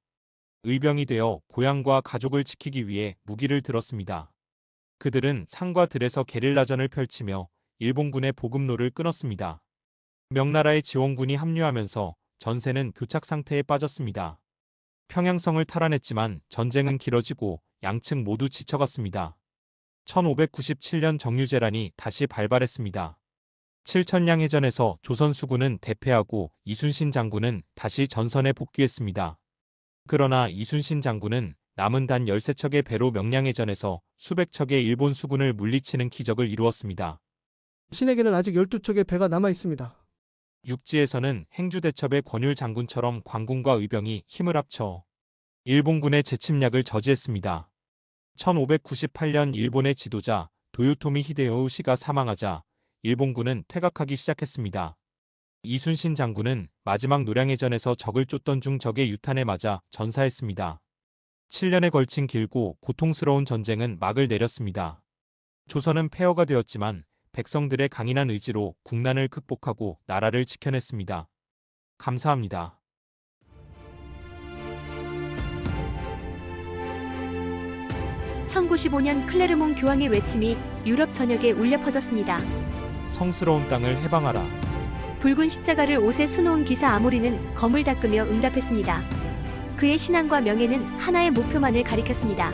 의병이 되어 고향과 가족을 지키기 위해 무기를 들었습니다. 그들은 산과 들에서 게릴라전을 펼치며 일본군의 보급로를 끊었습니다. 명나라의 지원군이 합류하면서 전세는 교착 상태에 빠졌습니다. 평양성을 탈환했지만 전쟁은 길어지고 양측 모두 지쳐갔습니다. 1597년 정유재란이 다시 발발했습니다. 칠천량 해전에서 조선 수군은 대패하고 이순신 장군은 다시 전선에 복귀했습니다. 그러나 이순신 장군은 남은 단 13척의 배로 명량해전에서 수백 척의 일본 수군을 물리치는 기적을 이루었습니다. 신에게는 아직 12척의 배가 남아 있습니다. 육지에서는 행주대첩의 권율 장군처럼 관군과 의병이 힘을 합쳐 일본군의 재침략을 저지했습니다. 1598년 일본의 지도자 도요토미 히데요시가 사망하자 일본군은 퇴각하기 시작했습니다. 이순신 장군은 마지막 노량해전에서 적을 쫓던 중 적의 유탄에 맞아 전사했습니다. 7년에 걸친 길고 고통스러운 전쟁은 막을 내렸습니다. 조선은 폐허가 되었지만 백성들의 강인한 의지로 국난을 극복하고 나라를 지켜냈습니다. 감사합니다. (1915년) 클레르몽 교황의 외침이 유럽 전역에 울려 퍼졌습니다. 성스러운 땅을 해방하라. 붉은 십자가를 옷에 수놓은 기사 아모리는 검을 닦으며 응답했습니다. 그의 신앙과 명예는 하나의 목표만을 가리켰습니다.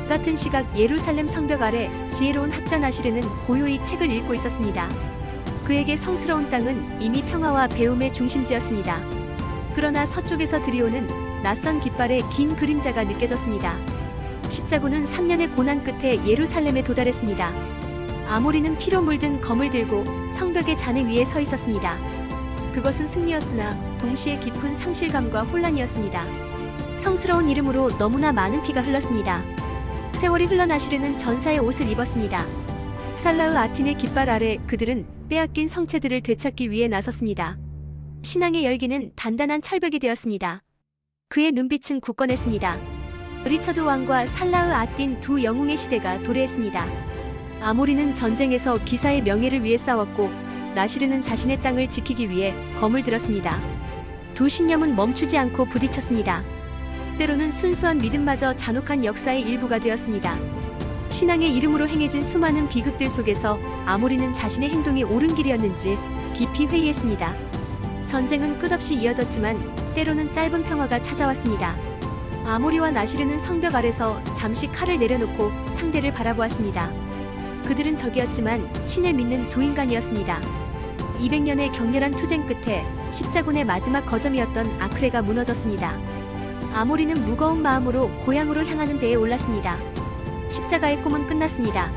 같은 시각 예루살렘 성벽 아래 지혜로운 학자 나시르는 고요히 책을 읽고 있었습니다. 그에게 성스러운 땅은 이미 평화와 배움의 중심지였습니다. 그러나 서쪽에서 들이오는 낯선 깃발의 긴 그림자가 느껴졌습니다. 십자군은 3년의 고난 끝에 예루살렘에 도달했습니다. 아모리는 피로 물든 검을 들고 성벽의 잔해 위에 서 있었습니다. 그것은 승리였으나 동시에 깊은 상실감과 혼란이었습니다. 성스러운 이름으로 너무나 많은 피가 흘렀습니다. 세월이 흘러 나시르는 전사의 옷을 입었습니다. 살라흐 아틴의 깃발 아래 그들은 빼앗긴 성체들을 되찾기 위해 나섰습니다. 신앙의 열기는 단단한 철벽이 되었습니다. 그의 눈빛은 굳건했습니다. 리처드 왕과 살라흐 아틴 두 영웅의 시대가 도래했습니다. 아모리는 전쟁에서 기사의 명예를 위해 싸웠고 나시르는 자신의 땅을 지키기 위해 검을 들었습니다. 두 신념은 멈추지 않고 부딪혔습니다. 때로는 순수한 믿음마저 잔혹한 역사의 일부가 되었습니다. 신앙의 이름으로 행해진 수많은 비극들 속에서 아모리는 자신의 행동이 옳은 길이었는지 깊이 회의했습니다. 전쟁은 끝없이 이어졌지만 때로는 짧은 평화가 찾아왔습니다. 아모리와 나시르는 성벽 아래서 잠시 칼을 내려놓고 상대를 바라보았습니다. 그들은 적이었지만 신을 믿는 두 인간이었습니다. 200년의 격렬한 투쟁 끝에 십자군의 마지막 거점이었던 아크레가 무너졌습니다. 아모리는 무거운 마음으로 고향으로 향하는 배에 올랐습니다. 십자가의 꿈은 끝났습니다.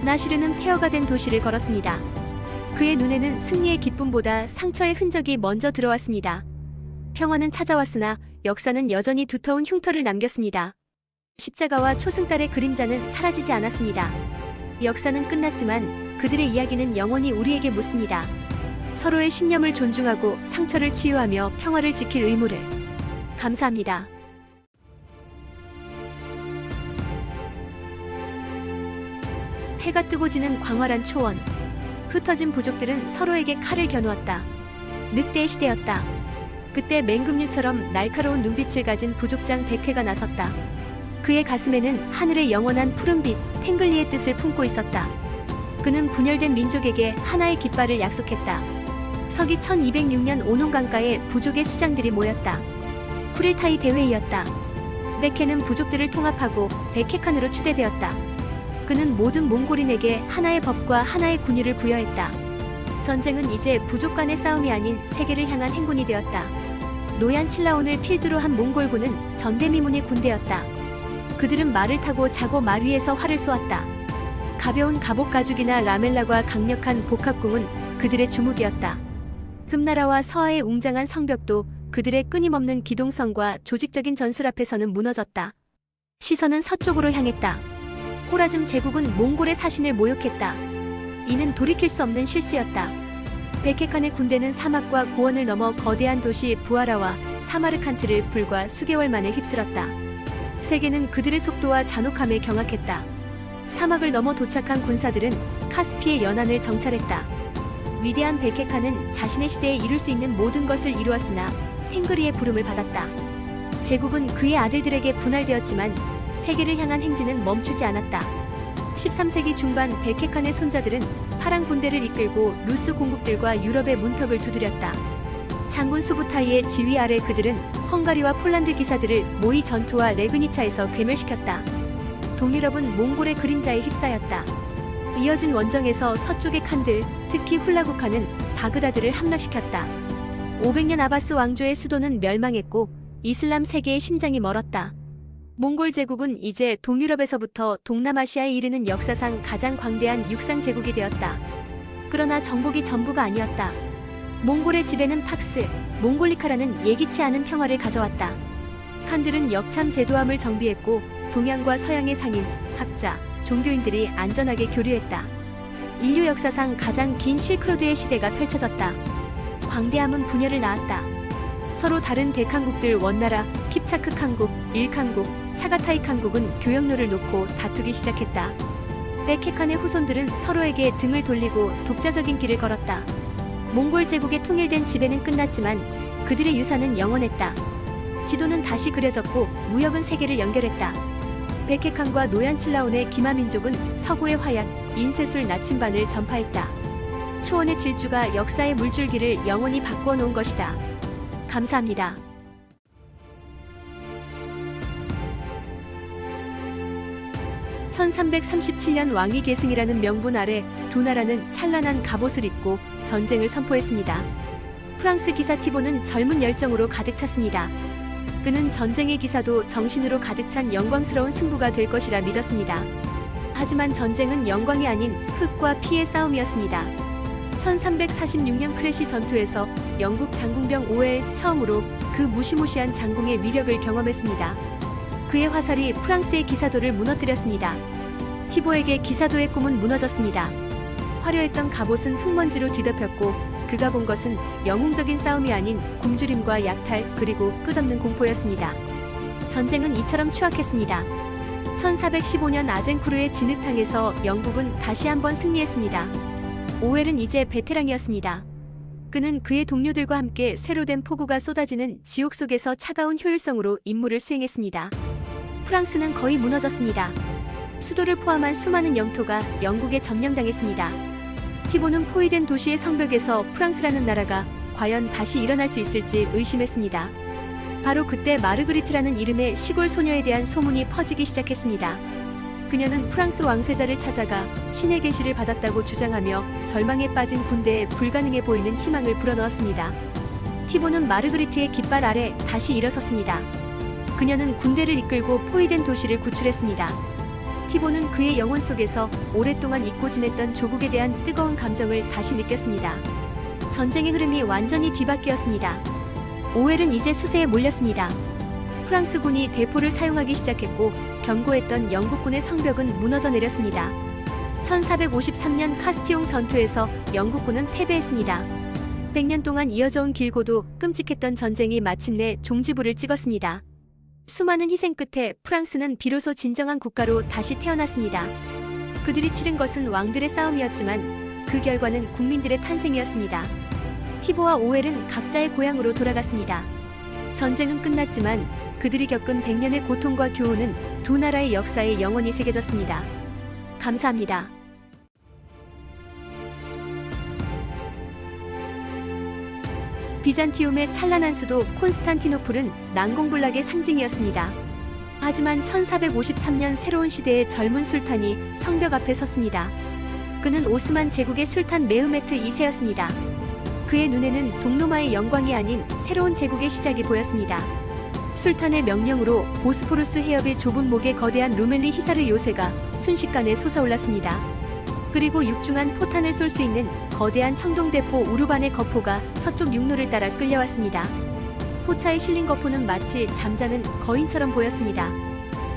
나시르는 폐허가 된 도시를 걸었습니다. 그의 눈에는 승리의 기쁨보다 상처의 흔적이 먼저 들어왔습니다. 평화는 찾아왔으나 역사는 여전히 두터운 흉터를 남겼습니다. 십자가와 초승달의 그림자는 사라지지 않았습니다. 역사는 끝났지만 그들의 이야기는 영원히 우리에게 묻습니다. 서로의 신념을 존중하고 상처를 치유하며 평화를 지킬 의무를. 감사합니다. 해가 뜨고 지는 광활한 초원. 흩어진 부족들은 서로에게 칼을 겨누었다. 늑대의 시대였다. 그때 맹금류처럼 날카로운 눈빛을 가진 부족장 백회가 나섰다. 그의 가슴에는 하늘의 영원한 푸른빛, 탱글리의 뜻을 품고 있었다. 그는 분열된 민족에게 하나의 깃발을 약속했다. 서기 1206년 오논강가에 부족의 수장들이 모였다. 쿠릴타이 대회이었다. 백회는 부족들을 통합하고 백회칸으로 추대되었다. 그는 모든 몽골인에게 하나의 법과 하나의 군의를 부여했다. 전쟁은 이제 부족 간의 싸움이 아닌 세계를 향한 행군이 되었다. 노얀 칠라온을 필두로 한 몽골군은 전대미문의 군대였다. 그들은 말을 타고 자고 말 위에서 활을 쏘았다. 가벼운 갑옷 가죽이나 라멜라과 강력한 복합궁은 그들의 주무기였다. 금나라와 서하의 웅장한 성벽도 그들의 끊임없는 기동성과 조직적인 전술 앞에서는 무너졌다. 시선은 서쪽으로 향했다. 호라즘 제국은 몽골의 사신을 모욕했다. 이는 돌이킬 수 없는 실수였다. 베케칸의 군대는 사막과 고원을 넘어 거대한 도시 부하라와 사마르칸트를 불과 수개월 만에 휩쓸었다. 세계는 그들의 속도와 잔혹함에 경악했다. 사막을 넘어 도착한 군사들은 카스피의 연안을 정찰했다. 위대한 베케칸은 자신의 시대에 이룰 수 있는 모든 것을 이루었으나 탱그리의 부름을 받았다. 제국은 그의 아들들에게 분할되었지만 세계를 향한 행진은 멈추지 않았다. 13세기 중반 베케칸의 손자들은 파랑 군대를 이끌고 루스 공국들과 유럽의 문턱을 두드렸다. 장군 수부타이의 지휘 아래 그들은 헝가리와 폴란드 기사들을 모이 전투와 레그니차에서 괴멸시켰다. 동유럽은 몽골의 그림자에 휩싸였다. 이어진 원정에서 서쪽의 칸들, 특히 훌라구칸은 바그다드를 함락시켰다. 500년 아바스 왕조의 수도는 멸망했고 이슬람 세계의 심장이 멀었다. 몽골 제국은 이제 동유럽에서부터 동남아시아에 이르는 역사상 가장 광대한 육상 제국이 되었다. 그러나 정복이 전부가 아니었다. 몽골의 지배는 팍스, 몽골리카라는 예기치 않은 평화를 가져왔다. 칸들은 역참 제도함을 정비했고 동양과 서양의 상인, 학자, 종교인들이 안전하게 교류했다. 인류 역사상 가장 긴 실크로드의 시대가 펼쳐졌다. 광대함은 분열을 낳았다. 서로 다른 대칸국들 원나라, 킵차크 칸국, 일칸국, 차가타이 칸국은 교역로를 놓고 다투기 시작했다. 베케칸의 후손들은 서로에게 등을 돌리고 독자적인 길을 걸었다. 몽골 제국의 통일된 지배는 끝났지만 그들의 유산은 영원했다. 지도는 다시 그려졌고 무역은 세계를 연결했다. 베케칸과 노얀칠라온의 기마민족은 서구의 화약, 인쇄술 나침반을 전파했다. 초원의 질주가 역사의 물줄기를 영원히 바꾸어 놓은 것이다. 감사합니다. 1337년 왕위 계승이라는 명분 아래 두 나라는 찬란한 갑옷을 입고 전쟁을 선포했습니다. 프랑스 기사 티보는 젊은 열정으로 가득 찼습니다. 그는 전쟁의 기사도 정신으로 가득 찬 영광스러운 승부가 될 것이라 믿었습니다. 하지만 전쟁은 영광이 아닌 흙과 피의 싸움이었습니다. 1346년 크레시 전투에서 영국 장궁병 오웰 처음으로 그 무시무시한 장궁의 위력을 경험했습니다. 그의 화살이 프랑스의 기사도를 무너뜨렸습니다. 티보에게 기사도의 꿈은 무너졌습니다. 화려했던 갑옷은 흙먼지로 뒤덮였고 그가 본 것은 영웅적인 싸움이 아닌 굶주림과 약탈 그리고 끝없는 공포였습니다. 전쟁은 이처럼 추악했습니다. 1415년 아젠쿠르의 진흙탕에서 영국은 다시 한번 승리했습니다. 오웰은 이제 베테랑이었습니다. 그는 그의 동료들과 함께 쇠로 된 포구가 쏟아지는 지옥 속에서 차가운 효율성으로 임무를 수행했습니다. 프랑스는 거의 무너졌습니다. 수도를 포함한 수많은 영토가 영국에 점령당했습니다. 티보는 포위된 도시의 성벽에서 프랑스라는 나라가 과연 다시 일어날 수 있을지 의심했습니다. 바로 그때 마르그리트라는 이름의 시골 소녀에 대한 소문이 퍼지기 시작했습니다. 그녀는 프랑스 왕세자를 찾아가 신의 계시를 받았다고 주장하며 절망에 빠진 군대에 불가능해 보이는 희망을 불어넣었습니다. 티보는 마르그리트의 깃발 아래 다시 일어섰습니다. 그녀는 군대를 이끌고 포위된 도시를 구출했습니다. 티보는 그의 영혼 속에서 오랫동안 잊고 지냈던 조국에 대한 뜨거운 감정을 다시 느꼈습니다. 전쟁의 흐름이 완전히 뒤바뀌었습니다. 오웰은 이제 수세에 몰렸습니다. 프랑스군이 대포를 사용하기 시작했고 견고했던 영국군의 성벽은 무너져 내렸습니다. 1453년 카스티옹 전투에서 영국군은 패배했습니다. 100년 동안 이어져온 길고도 끔찍했던 전쟁이 마침내 종지부를 찍었습니다. 수많은 희생 끝에 프랑스는 비로소 진정한 국가로 다시 태어났습니다. 그들이 치른 것은 왕들의 싸움이었지만 그 결과는 국민들의 탄생이었습니다. 티보와 오웰은 각자의 고향으로 돌아갔습니다. 전쟁은 끝났지만 그들이 겪은 100년의 고통과 교훈은 두 나라의 역사에 영원히 새겨졌습니다. 감사합니다. 비잔티움의 찬란한 수도 콘스탄티노플은 난공불락의 상징이었습니다. 하지만 1453년 새로운 시대의 젊은 술탄이 성벽 앞에 섰습니다. 그는 오스만 제국의 술탄 메흐메트 2세였습니다. 그의 눈에는 동로마의 영광이 아닌 새로운 제국의 시작이 보였습니다. 술탄의 명령으로 보스포루스 해협의 좁은 목에 거대한 루멜리 히사르 요새가 순식간에 솟아올랐습니다. 그리고 육중한 포탄을 쏠 수 있는 거대한 청동대포 우르반의 거포가 서쪽 육로를 따라 끌려왔습니다. 포차에 실린 거포는 마치 잠자는 거인처럼 보였습니다.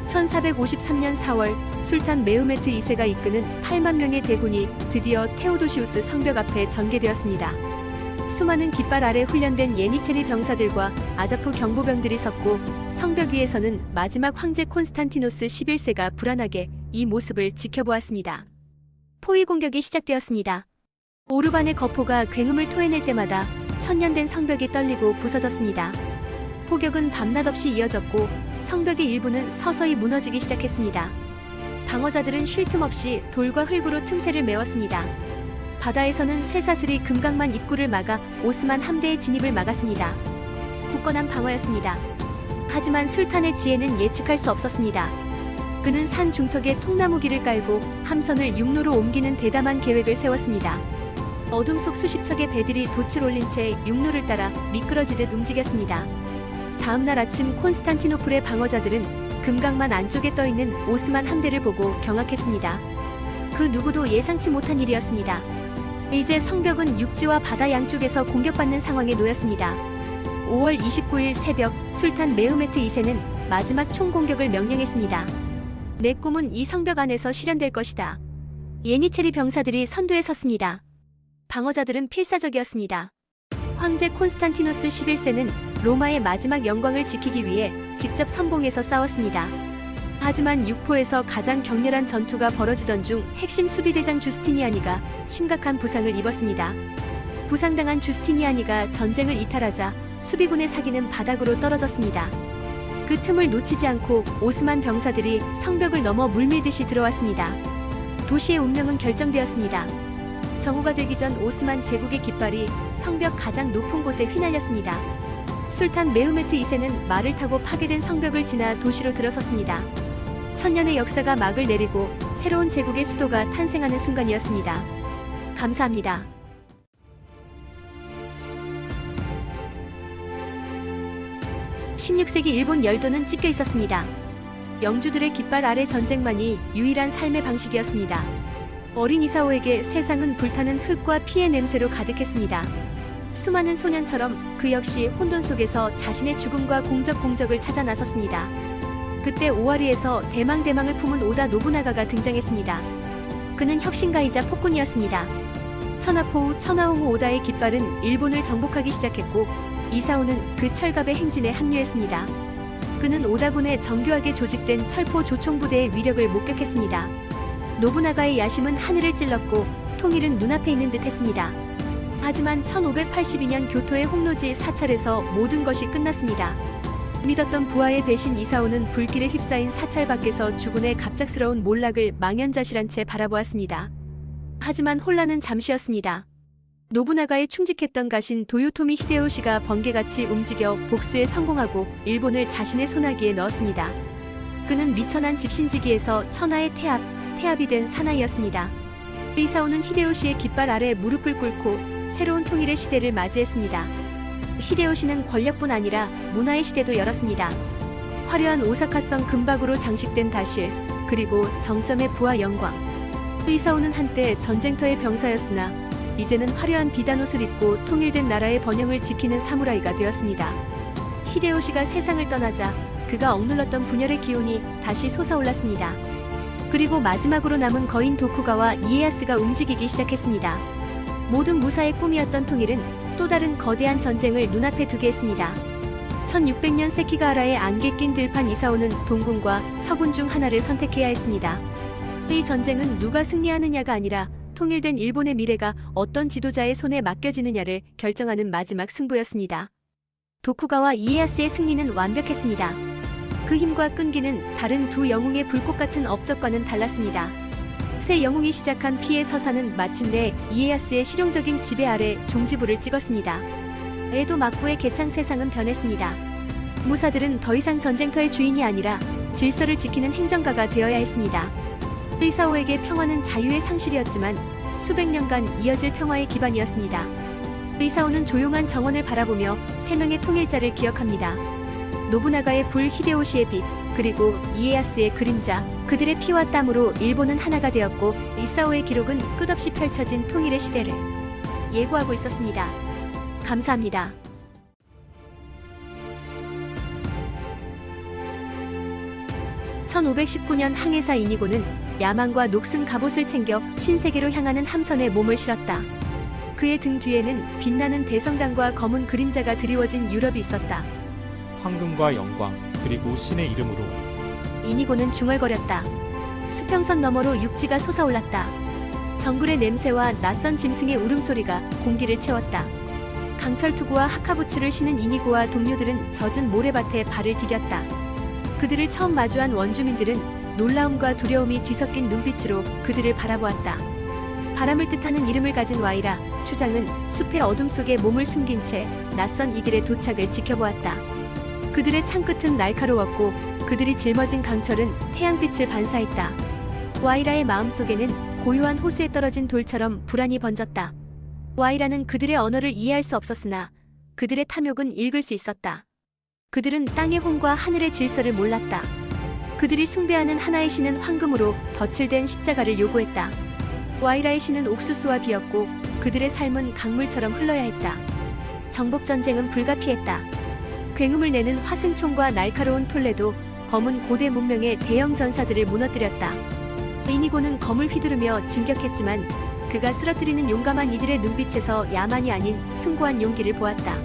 1453년 4월 술탄 메흐메트 2세가 이끄는 8만 명의 대군이 드디어 테오도시우스 성벽 앞에 전개되었습니다. 수많은 깃발 아래 훈련된 예니체리 병사들과 아자프 경보병들이 섰고 성벽 위에서는 마지막 황제 콘스탄티노스 11세가 불안하게 이 모습을 지켜보았습니다. 포위 공격이 시작되었습니다. 오르반의 거포가 굉음을 토해낼 때마다 천년된 성벽이 떨리고 부서졌습니다. 포격은 밤낮 없이 이어졌고 성벽의 일부는 서서히 무너지기 시작했습니다. 방어자들은 쉴 틈 없이 돌과 흙으로 틈새를 메웠습니다. 바다에서는 쇠사슬이 금강만 입구를 막아 오스만 함대의 진입을 막았습니다. 굳건한 방어였습니다. 하지만 술탄의 지혜는 예측할 수 없었습니다. 그는 산 중턱에 통나무길을 깔고 함선을 육로로 옮기는 대담한 계획을 세웠습니다. 어둠 속 수십 척의 배들이 돛을 올린 채 육로를 따라 미끄러지듯 움직였습니다. 다음 날 아침 콘스탄티노플의 방어자들은 금강만 안쪽에 떠있는 오스만 함대를 보고 경악했습니다. 그 누구도 예상치 못한 일이었습니다. 이제 성벽은 육지와 바다 양쪽에서 공격받는 상황에 놓였습니다. 5월 29일 새벽 술탄 메흐메트 2세는 마지막 총공격을 명령했습니다. 내 꿈은 이 성벽 안에서 실현될 것이다. 예니체리 병사들이 선두에 섰습니다. 방어자들은 필사적이었습니다. 황제 콘스탄티노스 11세는 로마의 마지막 영광을 지키기 위해 직접 선봉에서 싸웠습니다. 하지만 육포에서 가장 격렬한 전투가 벌어지던 중 핵심 수비대장 주스티니아니가 심각한 부상을 입었습니다. 부상당한 주스티니아니가 전쟁을 이탈하자 수비군의 사기는 바닥으로 떨어졌습니다. 그 틈을 놓치지 않고 오스만 병사들이 성벽을 넘어 물밀듯이 들어왔습니다. 도시의 운명은 결정되었습니다. 정오가 되기 전 오스만 제국의 깃발이 성벽 가장 높은 곳에 휘날렸습니다. 술탄 메흐메트 2세는 말을 타고 파괴된 성벽을 지나 도시로 들어섰습니다. 천년의 역사가 막을 내리고 새로운 제국의 수도가 탄생하는 순간이었습니다. 감사합니다. 16세기 일본 열도는 찢겨 있었습니다. 영주들의 깃발 아래 전쟁만이 유일한 삶의 방식이었습니다. 어린 이사오에게 세상은 불타는 흙과 피의 냄새로 가득했습니다. 수많은 소년처럼 그 역시 혼돈 속에서 자신의 죽음과 공적을 찾아 나섰습니다. 그때 오와리에서 대망을 품은 오다 노부나가가 등장했습니다. 그는 혁신가이자 폭군이었습니다. 천하포우 천하홍우 오다의 깃발은 일본을 정복하기 시작했고 이사오는 그 철갑의 행진에 합류했습니다. 그는 오다군의 정교하게 조직된 철포 조총부대의 위력을 목격했습니다. 노부나가의 야심은 하늘을 찔렀고 통일은 눈앞에 있는 듯 했습니다. 하지만 1582년 교토의 홍로지 사찰에서 모든 것이 끝났습니다. 믿었던 부하의 배신 이사오는 불길에 휩싸인 사찰 밖에서 주군의 갑작스러운 몰락을 망연자실한 채 바라보았습니다. 하지만 혼란은 잠시였습니다. 노부나가에 충직했던 가신 도요토미 히데요시가 번개같이 움직여 복수에 성공하고 일본을 자신의 손아귀에 넣었습니다. 그는 미천한 집신지기에서 천하의 태압이 된 사나이였습니다. 이사오는 히데요시의 깃발 아래 무릎을 꿇고 새로운 통일의 시대를 맞이했습니다. 히데요시는 권력뿐 아니라 문화의 시대도 열었습니다. 화려한 오사카성 금박으로 장식된 다실, 그리고 정점의 부와 영광. 이사오는 한때 전쟁터의 병사였으나 이제는 화려한 비단 옷을 입고 통일된 나라의 번영을 지키는 사무라이가 되었습니다. 히데요시가 세상을 떠나자 그가 억눌렀던 분열의 기운이 다시 솟아올랐습니다. 그리고 마지막으로 남은 거인 도쿠가와 이에야스가 움직이기 시작했습니다. 모든 무사의 꿈이었던 통일은 또 다른 거대한 전쟁을 눈앞에 두게 했습니다. 1600년 세키가하라의 안개 낀 들판 이사오는 동군과 서군 중 하나를 선택해야 했습니다. 이 전쟁은 누가 승리하느냐가 아니라 통일된 일본의 미래가 어떤 지도자의 손에 맡겨지느냐를 결정하는 마지막 승부였습니다. 도쿠가와 이에야스의 승리는 완벽했습니다. 그 힘과 끈기는 다른 두 영웅의 불꽃 같은 업적과는 달랐습니다. 새 영웅이 시작한 피의 서사는 마침내 이에야스의 실용적인 지배 아래 종지부를 찍었습니다. 에도 막부의 개창 세상은 변했습니다. 무사들은 더 이상 전쟁터의 주인이 아니라 질서를 지키는 행정가가 되어야 했습니다. 이사오에게 평화는 자유의 상실이었지만 수백 년간 이어질 평화의 기반이었습니다. 이사오는 조용한 정원을 바라보며 세 명의 통일자를 기억합니다. 노부나가의 불, 히데요시의 빛, 그리고 이에야스의 그림자, 그들의 피와 땀으로 일본은 하나가 되었고 이사오의 기록은 끝없이 펼쳐진 통일의 시대를 예고하고 있었습니다. 감사합니다. (1519년) 항해사 이니고는 야망과 녹슨 갑옷을 챙겨 신세계로 향하는 함선에 몸을 실었다. 그의 등 뒤에는 빛나는 대성당과 검은 그림자가 드리워진 유럽이 있었다. 황금과 영광, 그리고 신의 이름으로 이니고는 중얼거렸다. 수평선 너머로 육지가 솟아올랐다. 정글의 냄새와 낯선 짐승의 울음소리가 공기를 채웠다. 강철 투구와 하카부츠를 신은 이니고와 동료들은 젖은 모래밭에 발을 디뎠다. 그들을 처음 마주한 원주민들은 놀라움과 두려움이 뒤섞인 눈빛으로 그들을 바라보았다. 바람을 뜻하는 이름을 가진 와이라, 추장은 숲의 어둠 속에 몸을 숨긴 채 낯선 이들의 도착을 지켜보았다. 그들의 창끝은 날카로웠고 그들이 짊어진 강철은 태양빛을 반사했다. 와이라의 마음속에는 고요한 호수에 떨어진 돌처럼 불안이 번졌다. 와이라는 그들의 언어를 이해할 수 없었으나 그들의 탐욕은 읽을 수 있었다. 그들은 땅의 혼과 하늘의 질서를 몰랐다. 그들이 숭배하는 하나의 신은 황금으로 덧칠된 십자가를 요구했다. 와이라의 신은 옥수수와 비였고 그들의 삶은 강물처럼 흘러야 했다. 정복전쟁은 불가피했다. 굉음을 내는 화승총과 날카로운 톨레도 검은 고대 문명의 대형 전사들을 무너뜨렸다. 이니고는 검을 휘두르며 진격했지만 그가 쓰러뜨리는 용감한 이들의 눈빛에서 야만이 아닌 숭고한 용기를 보았다.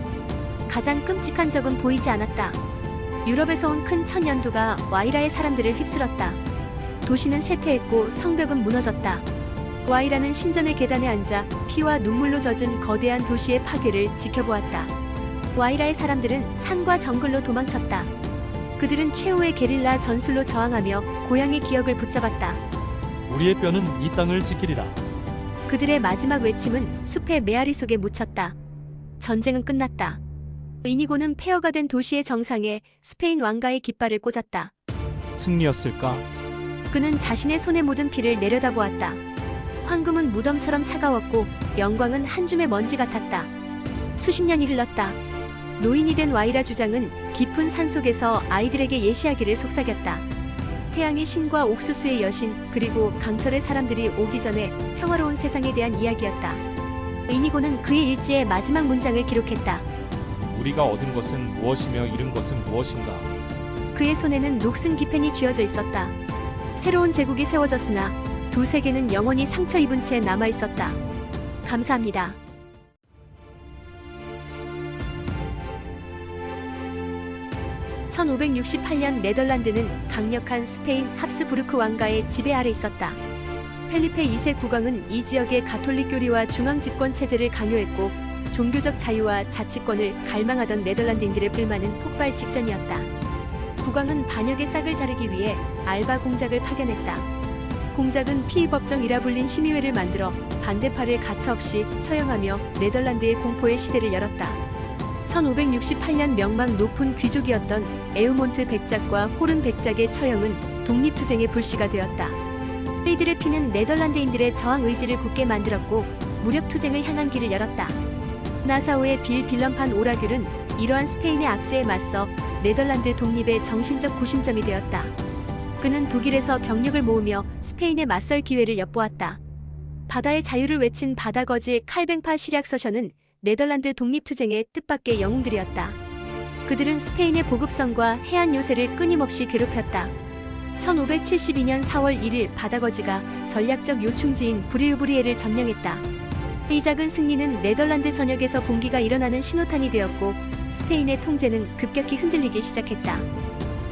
가장 끔찍한 적은 보이지 않았다. 유럽에서 온 큰 천연두가 와이라의 사람들을 휩쓸었다. 도시는 쇠퇴했고 성벽은 무너졌다. 와이라는 신전의 계단에 앉아 피와 눈물로 젖은 거대한 도시의 파괴를 지켜보았다. 와이라의 사람들은 산과 정글로 도망쳤다. 그들은 최후의 게릴라 전술로 저항하며 고향의 기억을 붙잡았다. 우리의 뼈는 이 땅을 지키리라. 그들의 마지막 외침은 숲의 메아리 속에 묻혔다. 전쟁은 끝났다. 이니고는 폐허가 된 도시의 정상에 스페인 왕가의 깃발을 꽂았다. 승리였을까? 그는 자신의 손에 묻은 피를 내려다보았다. 황금은 무덤처럼 차가웠고 영광은 한 줌의 먼지 같았다. 수십 년이 흘렀다. 노인이 된 와이라 주장은 깊은 산속에서 아이들에게 예시하기를 속삭였다. 태양의 신과 옥수수의 여신, 그리고 강철의 사람들이 오기 전에 평화로운 세상에 대한 이야기였다. 이니고는 그의 일지의 마지막 문장을 기록했다. 우리가 얻은 것은 무엇이며 잃은 것은 무엇인가? 그의 손에는 녹슨 기펜이 쥐어져 있었다. 새로운 제국이 세워졌으나 두 세계는 영원히 상처 입은 채 남아있었다. 감사합니다. (1568년) 네덜란드는 강력한 스페인 합스부르크 왕가의 지배 아래 있었다. 펠리페 2세 국왕은 이 지역의 가톨릭 교리와 중앙 집권 체제를 강요했고 종교적 자유와 자치권을 갈망하던 네덜란드인들의 불만은 폭발 직전이었다. 국왕은 반역의 싹을 자르기 위해 알바 공작을 파견했다. 공작은 피의법정이라 불린 심의회를 만들어 반대파를 가차없이 처형하며 네덜란드의 공포의 시대를 열었다. 1568년 명망 높은 귀족이었던 에우몬트 백작과 호른 백작의 처형은 독립투쟁의 불씨가 되었다. 이들의 피는 네덜란드인들의 저항 의지를 굳게 만들었고 무력투쟁을 향한 길을 열었다. 나사우의 빌런판 오라귤은 이러한 스페인의 악재에 맞서 네덜란드 독립의 정신적 구심점이 되었다. 그는 독일에서 병력을 모으며 스페인에 맞설 기회를 엿보았다. 바다의 자유를 외친 바다거지 칼뱅파 시략서션은 네덜란드 독립투쟁의 뜻밖의 영웅들이었다. 그들은 스페인의 보급선과 해안 요새를 끊임없이 괴롭혔다. 1572년 4월 1일 바다거지가 전략적 요충지인 브릴브리에를 점령했다. 이 작은 승리는 네덜란드 전역에서 봉기가 일어나는 신호탄이 되었고 스페인의 통제는 급격히 흔들리기 시작했다.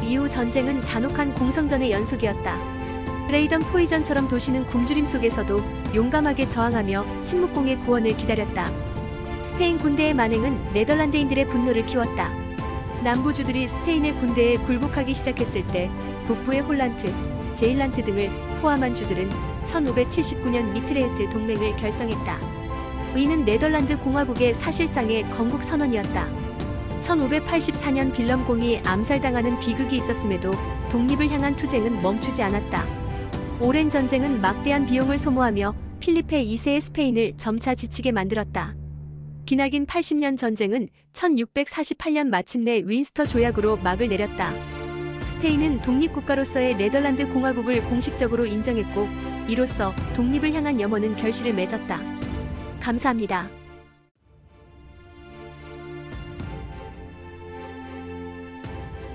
이후 전쟁은 잔혹한 공성전의 연속이었다. 레이던 포이전처럼 도시는 굶주림 속에서도 용감하게 저항하며 침묵공의 구원을 기다렸다. 스페인 군대의 만행은 네덜란드인들의 분노를 키웠다. 남부주들이 스페인의 군대에 굴복하기 시작했을 때 북부의 홀란트, 제일란트 등을 포함한 주들은 1579년 미트레흐트 동맹을 결성했다. 이는 네덜란드 공화국의 사실상의 건국 선언이었다. 1584년 빌럼공이 암살당하는 비극이 있었음에도 독립을 향한 투쟁은 멈추지 않았다. 오랜 전쟁은 막대한 비용을 소모하며 필리페 2세의 스페인을 점차 지치게 만들었다. 기나긴 80년 전쟁은 1648년 마침내 윈스터 조약으로 막을 내렸다. 스페인은 독립국가로서의 네덜란드 공화국을 공식적으로 인정했고 이로써 독립을 향한 염원은 결실을 맺었다. 감사합니다.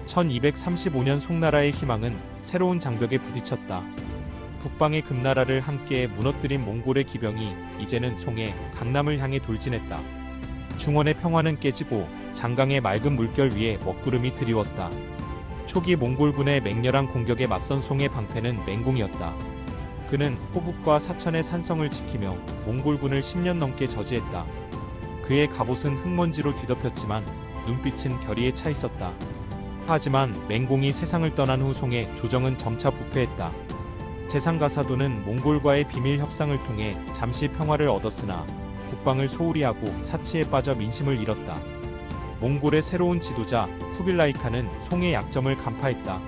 (1235년) 송나라의 희망은 새로운 장벽에 부딪혔다. 북방의 금나라를 함께 무너뜨린 몽골의 기병이 이제는 송해, 강남을 향해 돌진했다. 중원의 평화는 깨지고 장강의 맑은 물결 위에 먹구름이 드리웠다. 초기 몽골군의 맹렬한 공격에 맞선 송의 방패는 맹공이었다. 그는 호북과 사천의 산성을 지키며 몽골군을 10년 넘게 저지했다. 그의 갑옷은 흙먼지로 뒤덮였지만 눈빛은 결의에 차 있었다. 하지만 맹공이 세상을 떠난 후 송의 조정은 점차 부패했다. 제상가사도는 몽골과의 비밀 협상을 통해 잠시 평화를 얻었으나 국방을 소홀히 하고 사치에 빠져 민심을 잃었다. 몽골의 새로운 지도자 쿠빌라이 칸은 송의 약점을 간파했다.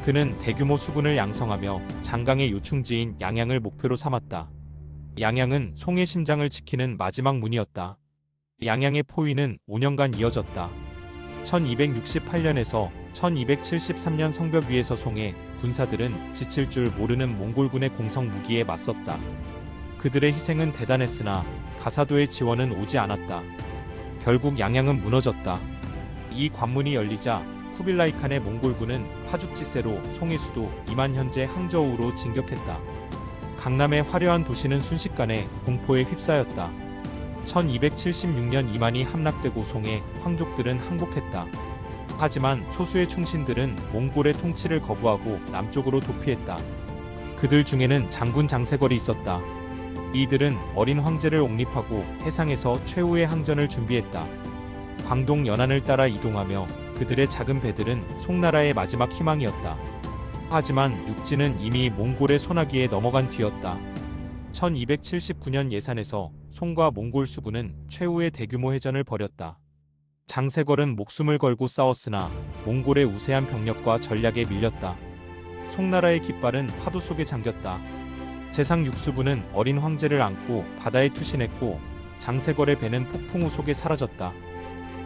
그는 대규모 수군을 양성하며 장강의 요충지인 양양을 목표로 삼았다. 양양은 송의 심장을 지키는 마지막 문이었다. 양양의 포위는 5년간 이어졌다. 1268년에서 1273년 성벽 위에서 송의 군사들은 지칠 줄 모르는 몽골군의 공성 무기에 맞섰다. 그들의 희생은 대단했으나 가사도의 지원은 오지 않았다. 결국 양양은 무너졌다. 이 관문이 열리자 쿠빌라이 칸의 몽골군은 파죽지세로 송의 수도 이만 현재 항저우로 진격했다. 강남의 화려한 도시는 순식간에 공포에 휩싸였다. 1276년 이만이 함락되고 송의 황족들은 항복했다. 하지만 소수의 충신들은 몽골의 통치를 거부하고 남쪽으로 도피했다. 그들 중에는 장군 장세걸이 있었다. 이들은 어린 황제를 옹립하고 해상에서 최후의 항전을 준비했다. 광동 연안을 따라 이동하며 그들의 작은 배들은 송나라의 마지막 희망이었다. 하지만 육지는 이미 몽골의 소나기에 넘어간 뒤였다. 1279년 예산에서 송과 몽골 수군은 최후의 대규모 해전을 벌였다. 장세걸은 목숨을 걸고 싸웠으나 몽골의 우세한 병력과 전략에 밀렸다. 송나라의 깃발은 파도 속에 잠겼다. 재상 육수부는 어린 황제를 안고 바다에 투신했고 장세걸의 배는 폭풍우 속에 사라졌다.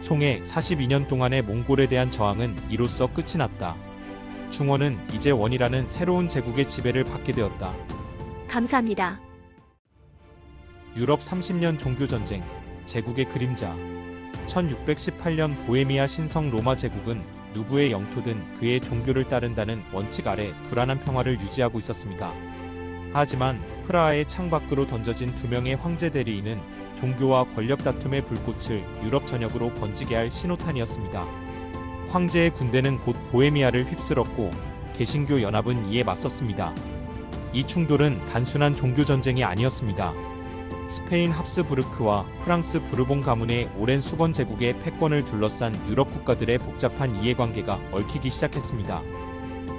송의 42년 동안의 몽골에 대한 저항은 이로써 끝이 났다. 중원은 이제 원이라는 새로운 제국의 지배를 받게 되었다. 감사합니다. 유럽 30년 종교전쟁, 제국의 그림자. 1618년 보헤미아 신성 로마 제국은 누구의 영토든 그의 종교를 따른다는 원칙 아래 불안한 평화를 유지하고 있었습니다. 하지만 프라하의 창밖으로 던져진 두 명의 황제 대리인은 종교와 권력 다툼의 불꽃을 유럽 전역으로 번지게 할 신호탄이었습니다. 황제의 군대는 곧 보헤미아를 휩쓸었고 개신교 연합은 이에 맞섰습니다. 이 충돌은 단순한 종교전쟁이 아니었습니다. 스페인 합스부르크와 프랑스 부르봉 가문의 오랜 수건 제국의 패권을 둘러싼 유럽 국가들의 복잡한 이해관계가 얽히기 시작했습니다.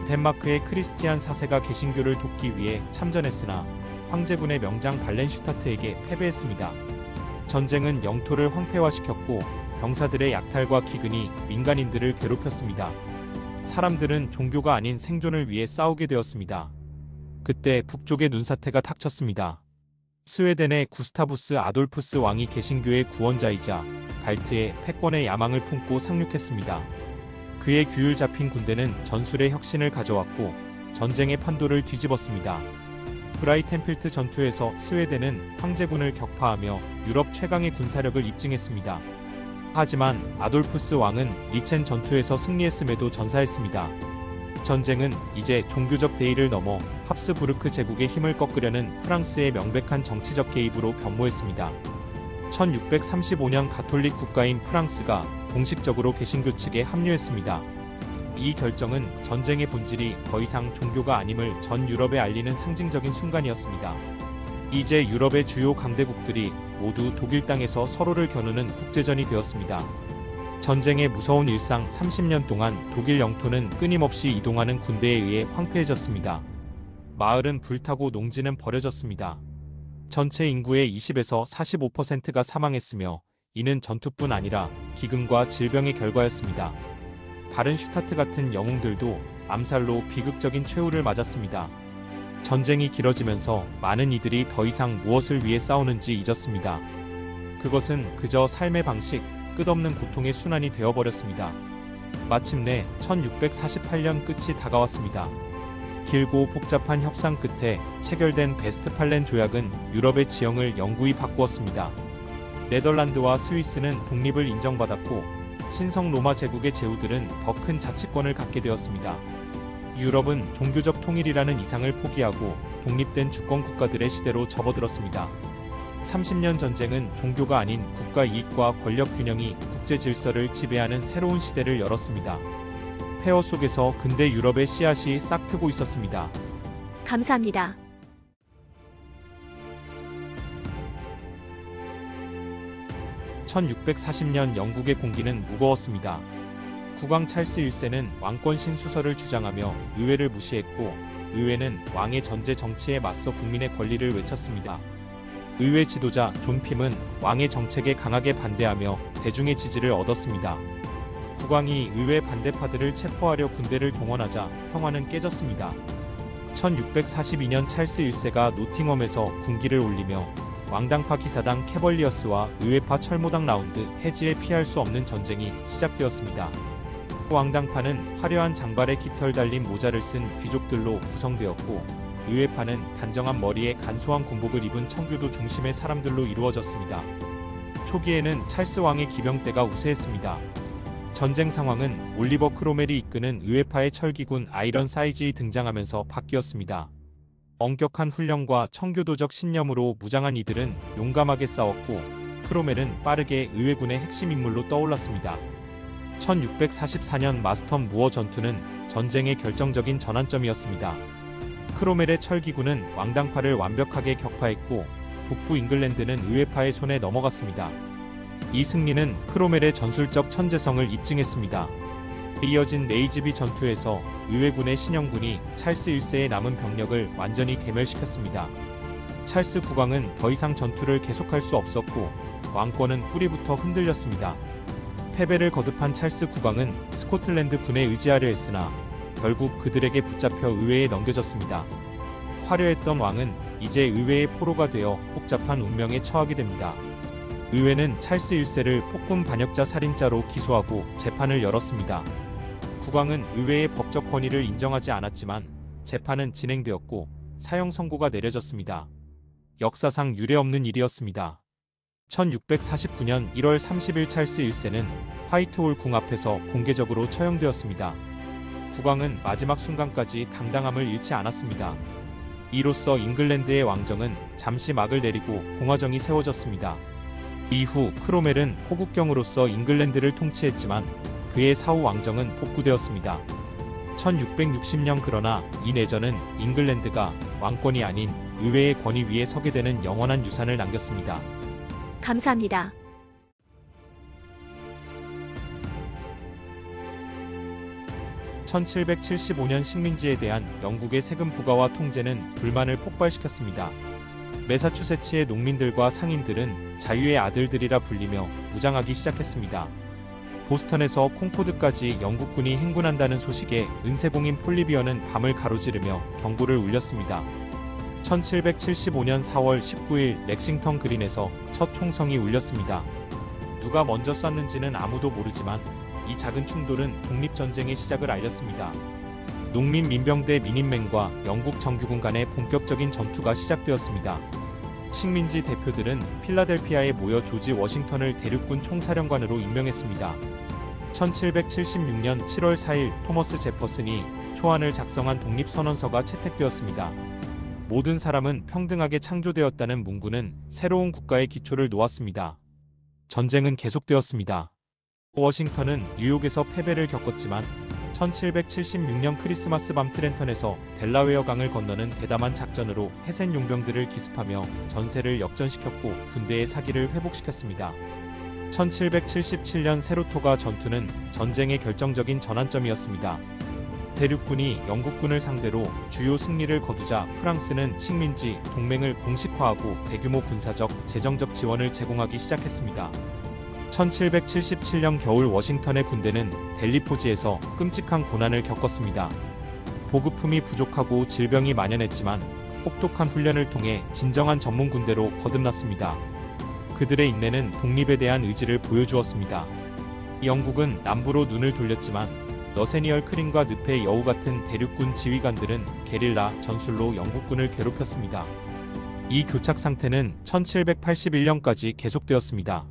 덴마크의 크리스티안 4세가 개신교를 돕기 위해 참전했으나 황제군의 명장 발렌슈타트에게 패배했습니다. 전쟁은 영토를 황폐화시켰고 병사들의 약탈과 기근이 민간인들을 괴롭혔습니다. 사람들은 종교가 아닌 생존을 위해 싸우게 되었습니다. 그때 북쪽의 눈사태가 닥쳤습니다. 스웨덴의 구스타부스 아돌푸스 왕이 개신교의 구원자이자 발트의 패권의 야망을 품고 상륙했습니다. 그의 규율 잡힌 군대는 전술의 혁신을 가져왔고 전쟁의 판도를 뒤집었습니다. 브라이텐필트 전투에서 스웨덴은 황제군을 격파하며 유럽 최강의 군사력을 입증했습니다. 하지만 아돌푸스 왕은 리첸 전투에서 승리했음에도 전사했습니다. 전쟁은 이제 종교적 대의를 넘어 합스부르크 제국의 힘을 꺾으려는 프랑스의 명백한 정치적 개입으로 변모했습니다. 1635년 가톨릭 국가인 프랑스가 공식적으로 개신교 측에 합류했습니다. 이 결정은 전쟁의 본질이 더 이상 종교가 아님을 전 유럽에 알리는 상징적인 순간이었습니다. 이제 유럽의 주요 강대국들이 모두 독일 땅에서 서로를 겨누는 국제전이 되었습니다. 전쟁의 무서운 일상 30년 동안 독일 영토는 끊임없이 이동하는 군대에 의해 황폐해졌습니다. 마을은 불타고 농지는 버려졌습니다. 전체 인구의 20에서 45%가 사망했으며 이는 전투뿐 아니라 기근과 질병의 결과였습니다. 바른슈타트 같은 영웅들도 암살로 비극적인 최후를 맞았습니다. 전쟁이 길어지면서 많은 이들이 더 이상 무엇을 위해 싸우는지 잊었습니다. 그것은 그저 삶의 방식, 끝없는 고통의 순환이 되어버렸습니다. 마침내 1648년 끝이 다가왔습니다. 길고 복잡한 협상 끝에 체결된 베스트팔렌 조약은 유럽의 지형을 영구히 바꾸었습니다. 네덜란드와 스위스는 독립을 인정받았고 신성 로마 제국의 제후들은 더 큰 자치권을 갖게 되었습니다. 유럽은 종교적 통일이라는 이상을 포기하고 독립된 주권 국가들의 시대로 접어들었습니다. 30년 전쟁은 종교가 아닌 국가 이익과 권력 균형이 국제 질서를 지배하는 새로운 시대를 열었습니다. 폐허 속에서 근대 유럽의 씨앗이 싹트고 있었습니다. 감사합니다. (1640년) 영국의 공기는 무거웠습니다. 국왕 찰스 1세는 왕권 신수설을 주장하며 의회를 무시했고 의회는 왕의 전제 정치에 맞서 국민의 권리를 외쳤습니다. 의회 지도자 존 핌은 왕의 정책에 강하게 반대하며 대중의 지지를 얻었습니다. 국왕이 의회 반대파들을 체포하려 군대를 동원하자 평화는 깨졌습니다. 1642년 찰스 1세가 노팅엄에서 군기를 올리며 왕당파 기사당 캐벌리어스와 의회파 철모당 라운드 해지에 피할 수 없는 전쟁이 시작되었습니다. 왕당파는 화려한 장발에 깃털 달린 모자를 쓴 귀족들로 구성되었고 의회파는 단정한 머리에 간소한 군복을 입은 청교도 중심의 사람들로 이루어졌습니다. 초기에는 찰스 왕의 기병대가 우세했습니다. 전쟁 상황은 올리버 크로멜이 이끄는 의회파의 철기군 아이런 사이즈이 등장하면서 바뀌었습니다. 엄격한 훈련과 청교도적 신념으로 무장한 이들은 용감하게 싸웠고 크로멜은 빠르게 의회군의 핵심 인물로 떠올랐습니다. 1644년 마스턴 무어 전투는 전쟁의 결정적인 전환점이었습니다. 크로멜의 철기군은 왕당파를 완벽하게 격파했고 북부 잉글랜드는 의회파의 손에 넘어갔습니다. 이 승리는 크로멜의 전술적 천재성을 입증했습니다. 이어진 네이즈비 전투에서 의회군의 신영군이 찰스 1세의 남은 병력을 완전히 괴멸시켰습니다. 찰스 국왕은 더 이상 전투를 계속할 수 없었고 왕권은 뿌리부터 흔들렸습니다. 패배를 거듭한 찰스 국왕은 스코틀랜드 군에 의지하려 했으나 결국 그들에게 붙잡혀 의회에 넘겨졌습니다. 화려했던 왕은 이제 의회의 포로가 되어 복잡한 운명에 처하게 됩니다. 의회는 찰스 1세를 폭군 반역자 살인자로 기소하고 재판을 열었습니다. 국왕은 의회의 법적 권위를 인정하지 않았지만 재판은 진행되었고 사형 선고가 내려졌습니다. 역사상 유례없는 일이었습니다. 1649년 1월 30일 찰스 1세는 화이트홀 궁 앞에서 공개적으로 처형되었습니다. 국왕은 마지막 순간까지 당당함을 잃지 않았습니다. 이로써 잉글랜드의 왕정은 잠시 막을 내리고 공화정이 세워졌습니다. 이후 크로멜은 호국경으로서 잉글랜드를 통치했지만 그의 사후 왕정은 복구되었습니다. 1660년 그러나 이 내전은 잉글랜드가 왕권이 아닌 의회의 권위 위에 서게 되는 영원한 유산을 남겼습니다. 감사합니다. (1775년) 식민지에 대한 영국의 세금 부과와 통제는 불만을 폭발시켰습니다. 매사추세츠의 농민들과 상인들은 자유의 아들들이라 불리며 무장하기 시작했습니다. 보스턴에서 콩코드까지 영국군이 행군한다는 소식에 은세공인 폴리비어는 밤을 가로지르며 경고를 울렸습니다. 1775년 4월 19일 렉싱턴 그린에서 첫 총성이 울렸습니다. 누가 먼저 쐈는지는 아무도 모르지만 이 작은 충돌은 독립전쟁의 시작을 알렸습니다. 농민 민병대 미닛맨과 영국 정규군 간의 본격적인 전투가 시작되었습니다. 식민지 대표들은 필라델피아에 모여 조지 워싱턴을 대륙군 총사령관으로 임명했습니다. 1776년 7월 4일 토머스 제퍼슨이 초안을 작성한 독립선언서가 채택되었습니다. 모든 사람은 평등하게 창조되었다는 문구는 새로운 국가의 기초를 놓았습니다. 전쟁은 계속되었습니다. 워싱턴은 뉴욕에서 패배를 겪었지만 1776년 크리스마스 밤 트렌턴에서 델라웨어 강을 건너는 대담한 작전으로 해센 용병들을 기습하며 전세를 역전시켰고 군대의 사기를 회복시켰습니다. 1777년 세로토가 전투는 전쟁의 결정적인 전환점이었습니다. 대륙군이 영국군을 상대로 주요 승리를 거두자 프랑스는 식민지 동맹을 공식화하고 대규모 군사적, 재정적 지원을 제공하기 시작했습니다. 1777년 겨울 워싱턴의 군대는 델리포지에서 끔찍한 고난을 겪었습니다. 보급품이 부족하고 질병이 만연했지만 혹독한 훈련을 통해 진정한 전문 군대로 거듭났습니다. 그들의 인내는 독립에 대한 의지를 보여주었습니다. 영국은 남부로 눈을 돌렸지만 너세니얼 크린과 늪의 여우 같은 대륙군 지휘관들은 게릴라 전술로 영국군을 괴롭혔습니다. 이 교착 상태는 1781년까지 계속되었습니다.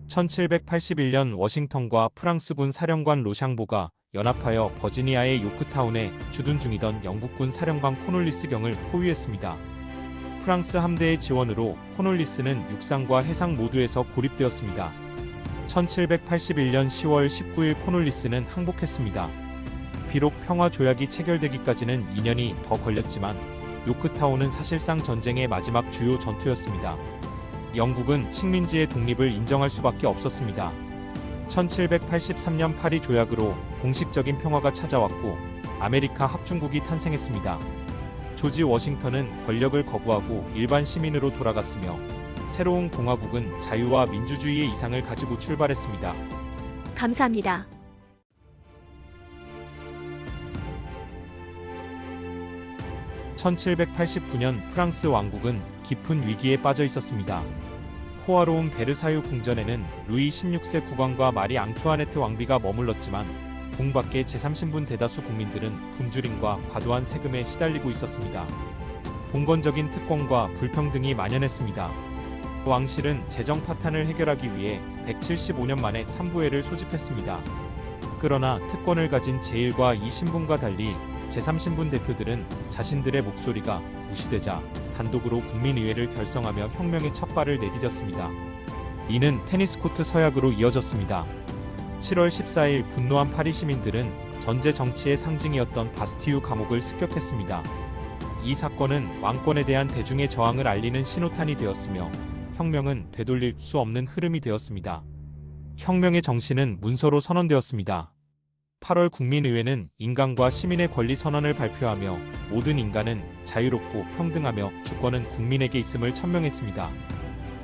1781년 워싱턴과 프랑스군 사령관 로샹보가 연합하여 버지니아의 요크타운에 주둔 중이던 영국군 사령관 코놀리스 경을 포위했습니다. 프랑스 함대의 지원으로 코놀리스는 육상과 해상 모두에서 고립되었습니다. 1781년 10월 19일 코놀리스는 항복했습니다. 비록 평화 조약이 체결되기까지는 2년이 더 걸렸지만 요크타운은 사실상 전쟁의 마지막 주요 전투였습니다. 영국은 식민지의 독립을 인정할 수밖에 없었습니다. 1783년 파리 조약으로 공식적인 평화가 찾아왔고 아메리카 합중국이 탄생했습니다. 조지 워싱턴은 권력을 거부하고 일반 시민으로 돌아갔으며 새로운 공화국은 자유와 민주주의의 이상을 가지고 출발했습니다. 감사합니다. (1789년) 프랑스 왕국은 깊은 위기에 빠져 있었습니다. 호화로운 베르사유 궁전에는 루이 16세 국왕과 마리 앙투아네트 왕비가 머물렀지만 궁 밖의 제3신분 대다수 국민들은 굶주림과 과도한 세금에 시달리고 있었습니다. 봉건적인 특권과 불평등이 만연했습니다. 왕실은 재정 파탄을 해결하기 위해 175년 만에 3부회를 소집했습니다. 그러나 특권을 가진 제1과 2신분과 달리 제3신분 대표들은 자신들의 목소리가 무시되자 단독으로 국민의회를 결성하며 혁명의 첫 발을 내디뎠습니다. 이는 테니스 코트 서약으로 이어졌습니다. 7월 14일 분노한 파리 시민들은 전제 정치의 상징이었던 바스티유 감옥을 습격했습니다. 이 사건은 왕권에 대한 대중의 저항을 알리는 신호탄이 되었으며 혁명은 되돌릴 수 없는 흐름이 되었습니다. 혁명의 정신은 문서로 선언되었습니다. 8월 국민의회는 인간과 시민의 권리 선언을 발표하며 모든 인간은 자유롭고 평등하며 주권은 국민에게 있음을 천명했습니다.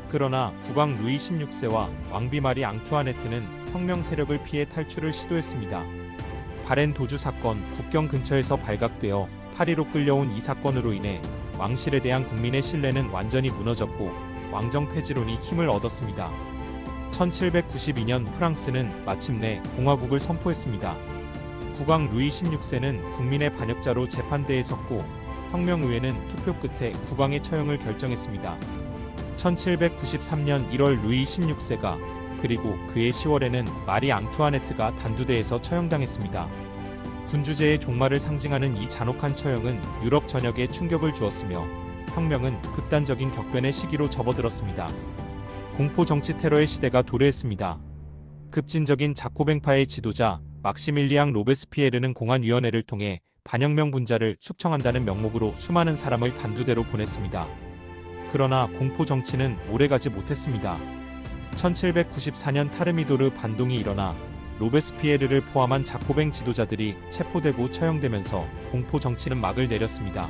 그러나 국왕 루이 16세와 왕비 마리 앙투아네트는 혁명 세력을 피해 탈출을 시도했습니다. 바렌 도주 사건 국경 근처에서 발각되어 파리로 끌려온 이 사건으로 인해 왕실에 대한 국민의 신뢰는 완전히 무너졌고 왕정 폐지론이 힘을 얻었습니다. 1792년 프랑스는 마침내 공화국을 선포했습니다. 국왕 루이 16세는 국민의 반역자로 재판대에 섰고 혁명의회는 투표 끝에 국왕의 처형을 결정했습니다. 1793년 1월 루이 16세가 그리고 그해 10월에는 마리 앙투아네트가 단두대에서 처형당했습니다. 군주제의 종말을 상징하는 이 잔혹한 처형은 유럽 전역에 충격을 주었으며 혁명은 극단적인 격변의 시기로 접어들었습니다. 공포 정치 테러의 시대가 도래했습니다. 급진적인 자코뱅파의 지도자 막시밀리앙 로베스피에르는 공안위원회를 통해 반혁명 분자를 숙청한다는 명목으로 수많은 사람을 단두대로 보냈습니다. 그러나 공포 정치는 오래가지 못했습니다. 1794년 타르미도르 반동이 일어나 로베스피에르를 포함한 자코뱅 지도자들이 체포되고 처형되면서 공포 정치는 막을 내렸습니다.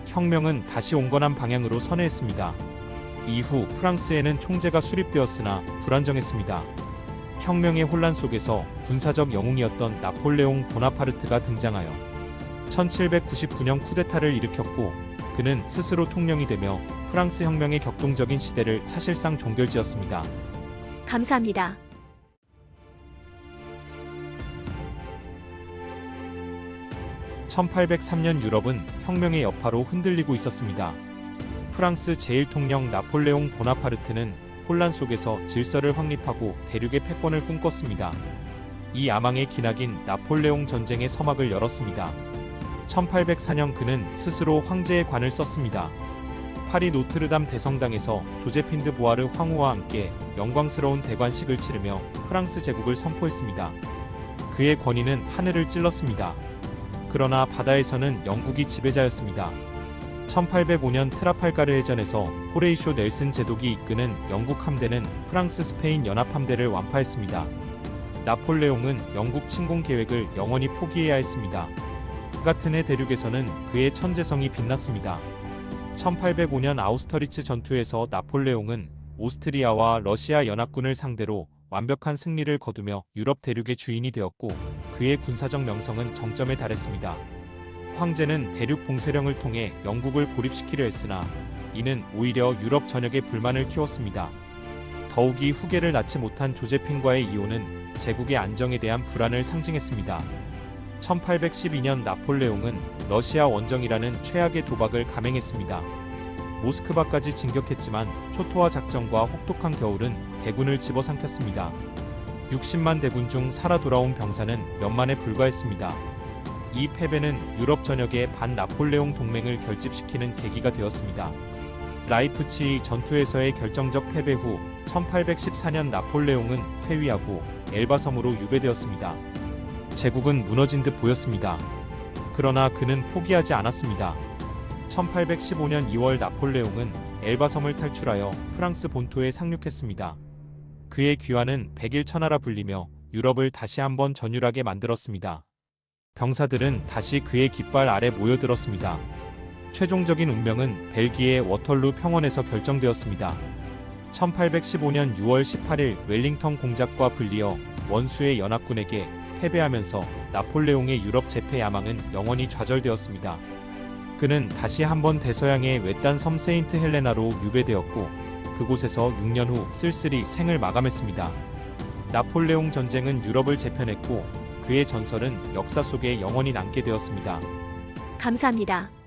혁명은 다시 온건한 방향으로 선회했습니다. 이후 프랑스에는 총제가 수립되었으나 불안정했습니다. 혁명의 혼란 속에서 군사적 영웅이었던 나폴레옹 보나파르트가 등장하여 1799년 쿠데타를 일으켰고 그는 스스로 통령이 되며 프랑스 혁명의 격동적인 시대를 사실상 종결지었습니다. 감사합니다. (1803년) 유럽은 혁명의 여파로 흔들리고 있었습니다. 프랑스 제1통령 나폴레옹 보나파르트는 혼란 속에서 질서를 확립하고 대륙의 패권을 꿈꿨습니다. 이 야망의 기나긴 나폴레옹 전쟁의 서막을 열었습니다. 1804년 그는 스스로 황제의 관을 썼습니다. 파리 노트르담 대성당에서 조제핀 드 보아르 황후와 함께 영광스러운 대관식을 치르며 프랑스 제국을 선포했습니다. 그의 권위는 하늘을 찔렀습니다. 그러나 바다에서는 영국이 지배자였습니다. 1805년 트라팔가르 해전에서 호레이쇼 넬슨 제독이 이끄는 영국 함대는 프랑스 스페인 연합함대를 완파했습니다. 나폴레옹은 영국 침공 계획을 영원히 포기해야 했습니다. 그 같은 해 대륙에서는 그의 천재성이 빛났습니다. 1805년 아우스터리츠 전투에서 나폴레옹은 오스트리아와 러시아 연합군을 상대로 완벽한 승리를 거두며 유럽 대륙의 주인이 되었고 그의 군사적 명성은 정점에 달했습니다. 황제는 대륙 봉쇄령을 통해 영국을 고립시키려 했으나 이는 오히려 유럽 전역에 불만을 키웠습니다. 더욱이 후계를 낳지 못한 조제핀과의 이혼은 제국의 안정에 대한 불안을 상징했습니다. 1812년 나폴레옹은 러시아 원정이라는 최악의 도박을 감행했습니다. 모스크바까지 진격했지만 초토화 작전과 혹독한 겨울은 대군을 집어삼켰습니다. 60만 대군 중 살아 돌아온 병사는 몇만에 불과했습니다. 이 패배는 유럽 전역의 반나폴레옹 동맹을 결집시키는 계기가 되었습니다. 라이프치히 전투에서의 결정적 패배 후 1814년 나폴레옹은 퇴위하고 엘바 섬으로 유배되었습니다. 제국은 무너진 듯 보였습니다. 그러나 그는 포기하지 않았습니다. 1815년 2월 나폴레옹은 엘바 섬을 탈출하여 프랑스 본토에 상륙했습니다. 그의 귀환은 백일천하라 불리며 유럽을 다시 한번 전율하게 만들었습니다. 병사들은 다시 그의 깃발 아래 모여들었습니다. 최종적인 운명은 벨기에 워털루 평원에서 결정되었습니다. 1815년 6월 18일 웰링턴 공작과 불리어 원수의 연합군에게 패배하면서 나폴레옹의 유럽 제패 야망은 영원히 좌절되었습니다. 그는 다시 한번 대서양의 외딴 섬 세인트 헬레나로 유배되었고 그곳에서 6년 후 쓸쓸히 생을 마감했습니다. 나폴레옹 전쟁은 유럽을 재편했고 그의 전설은 역사 속에 영원히 남게 되었습니다. 감사합니다.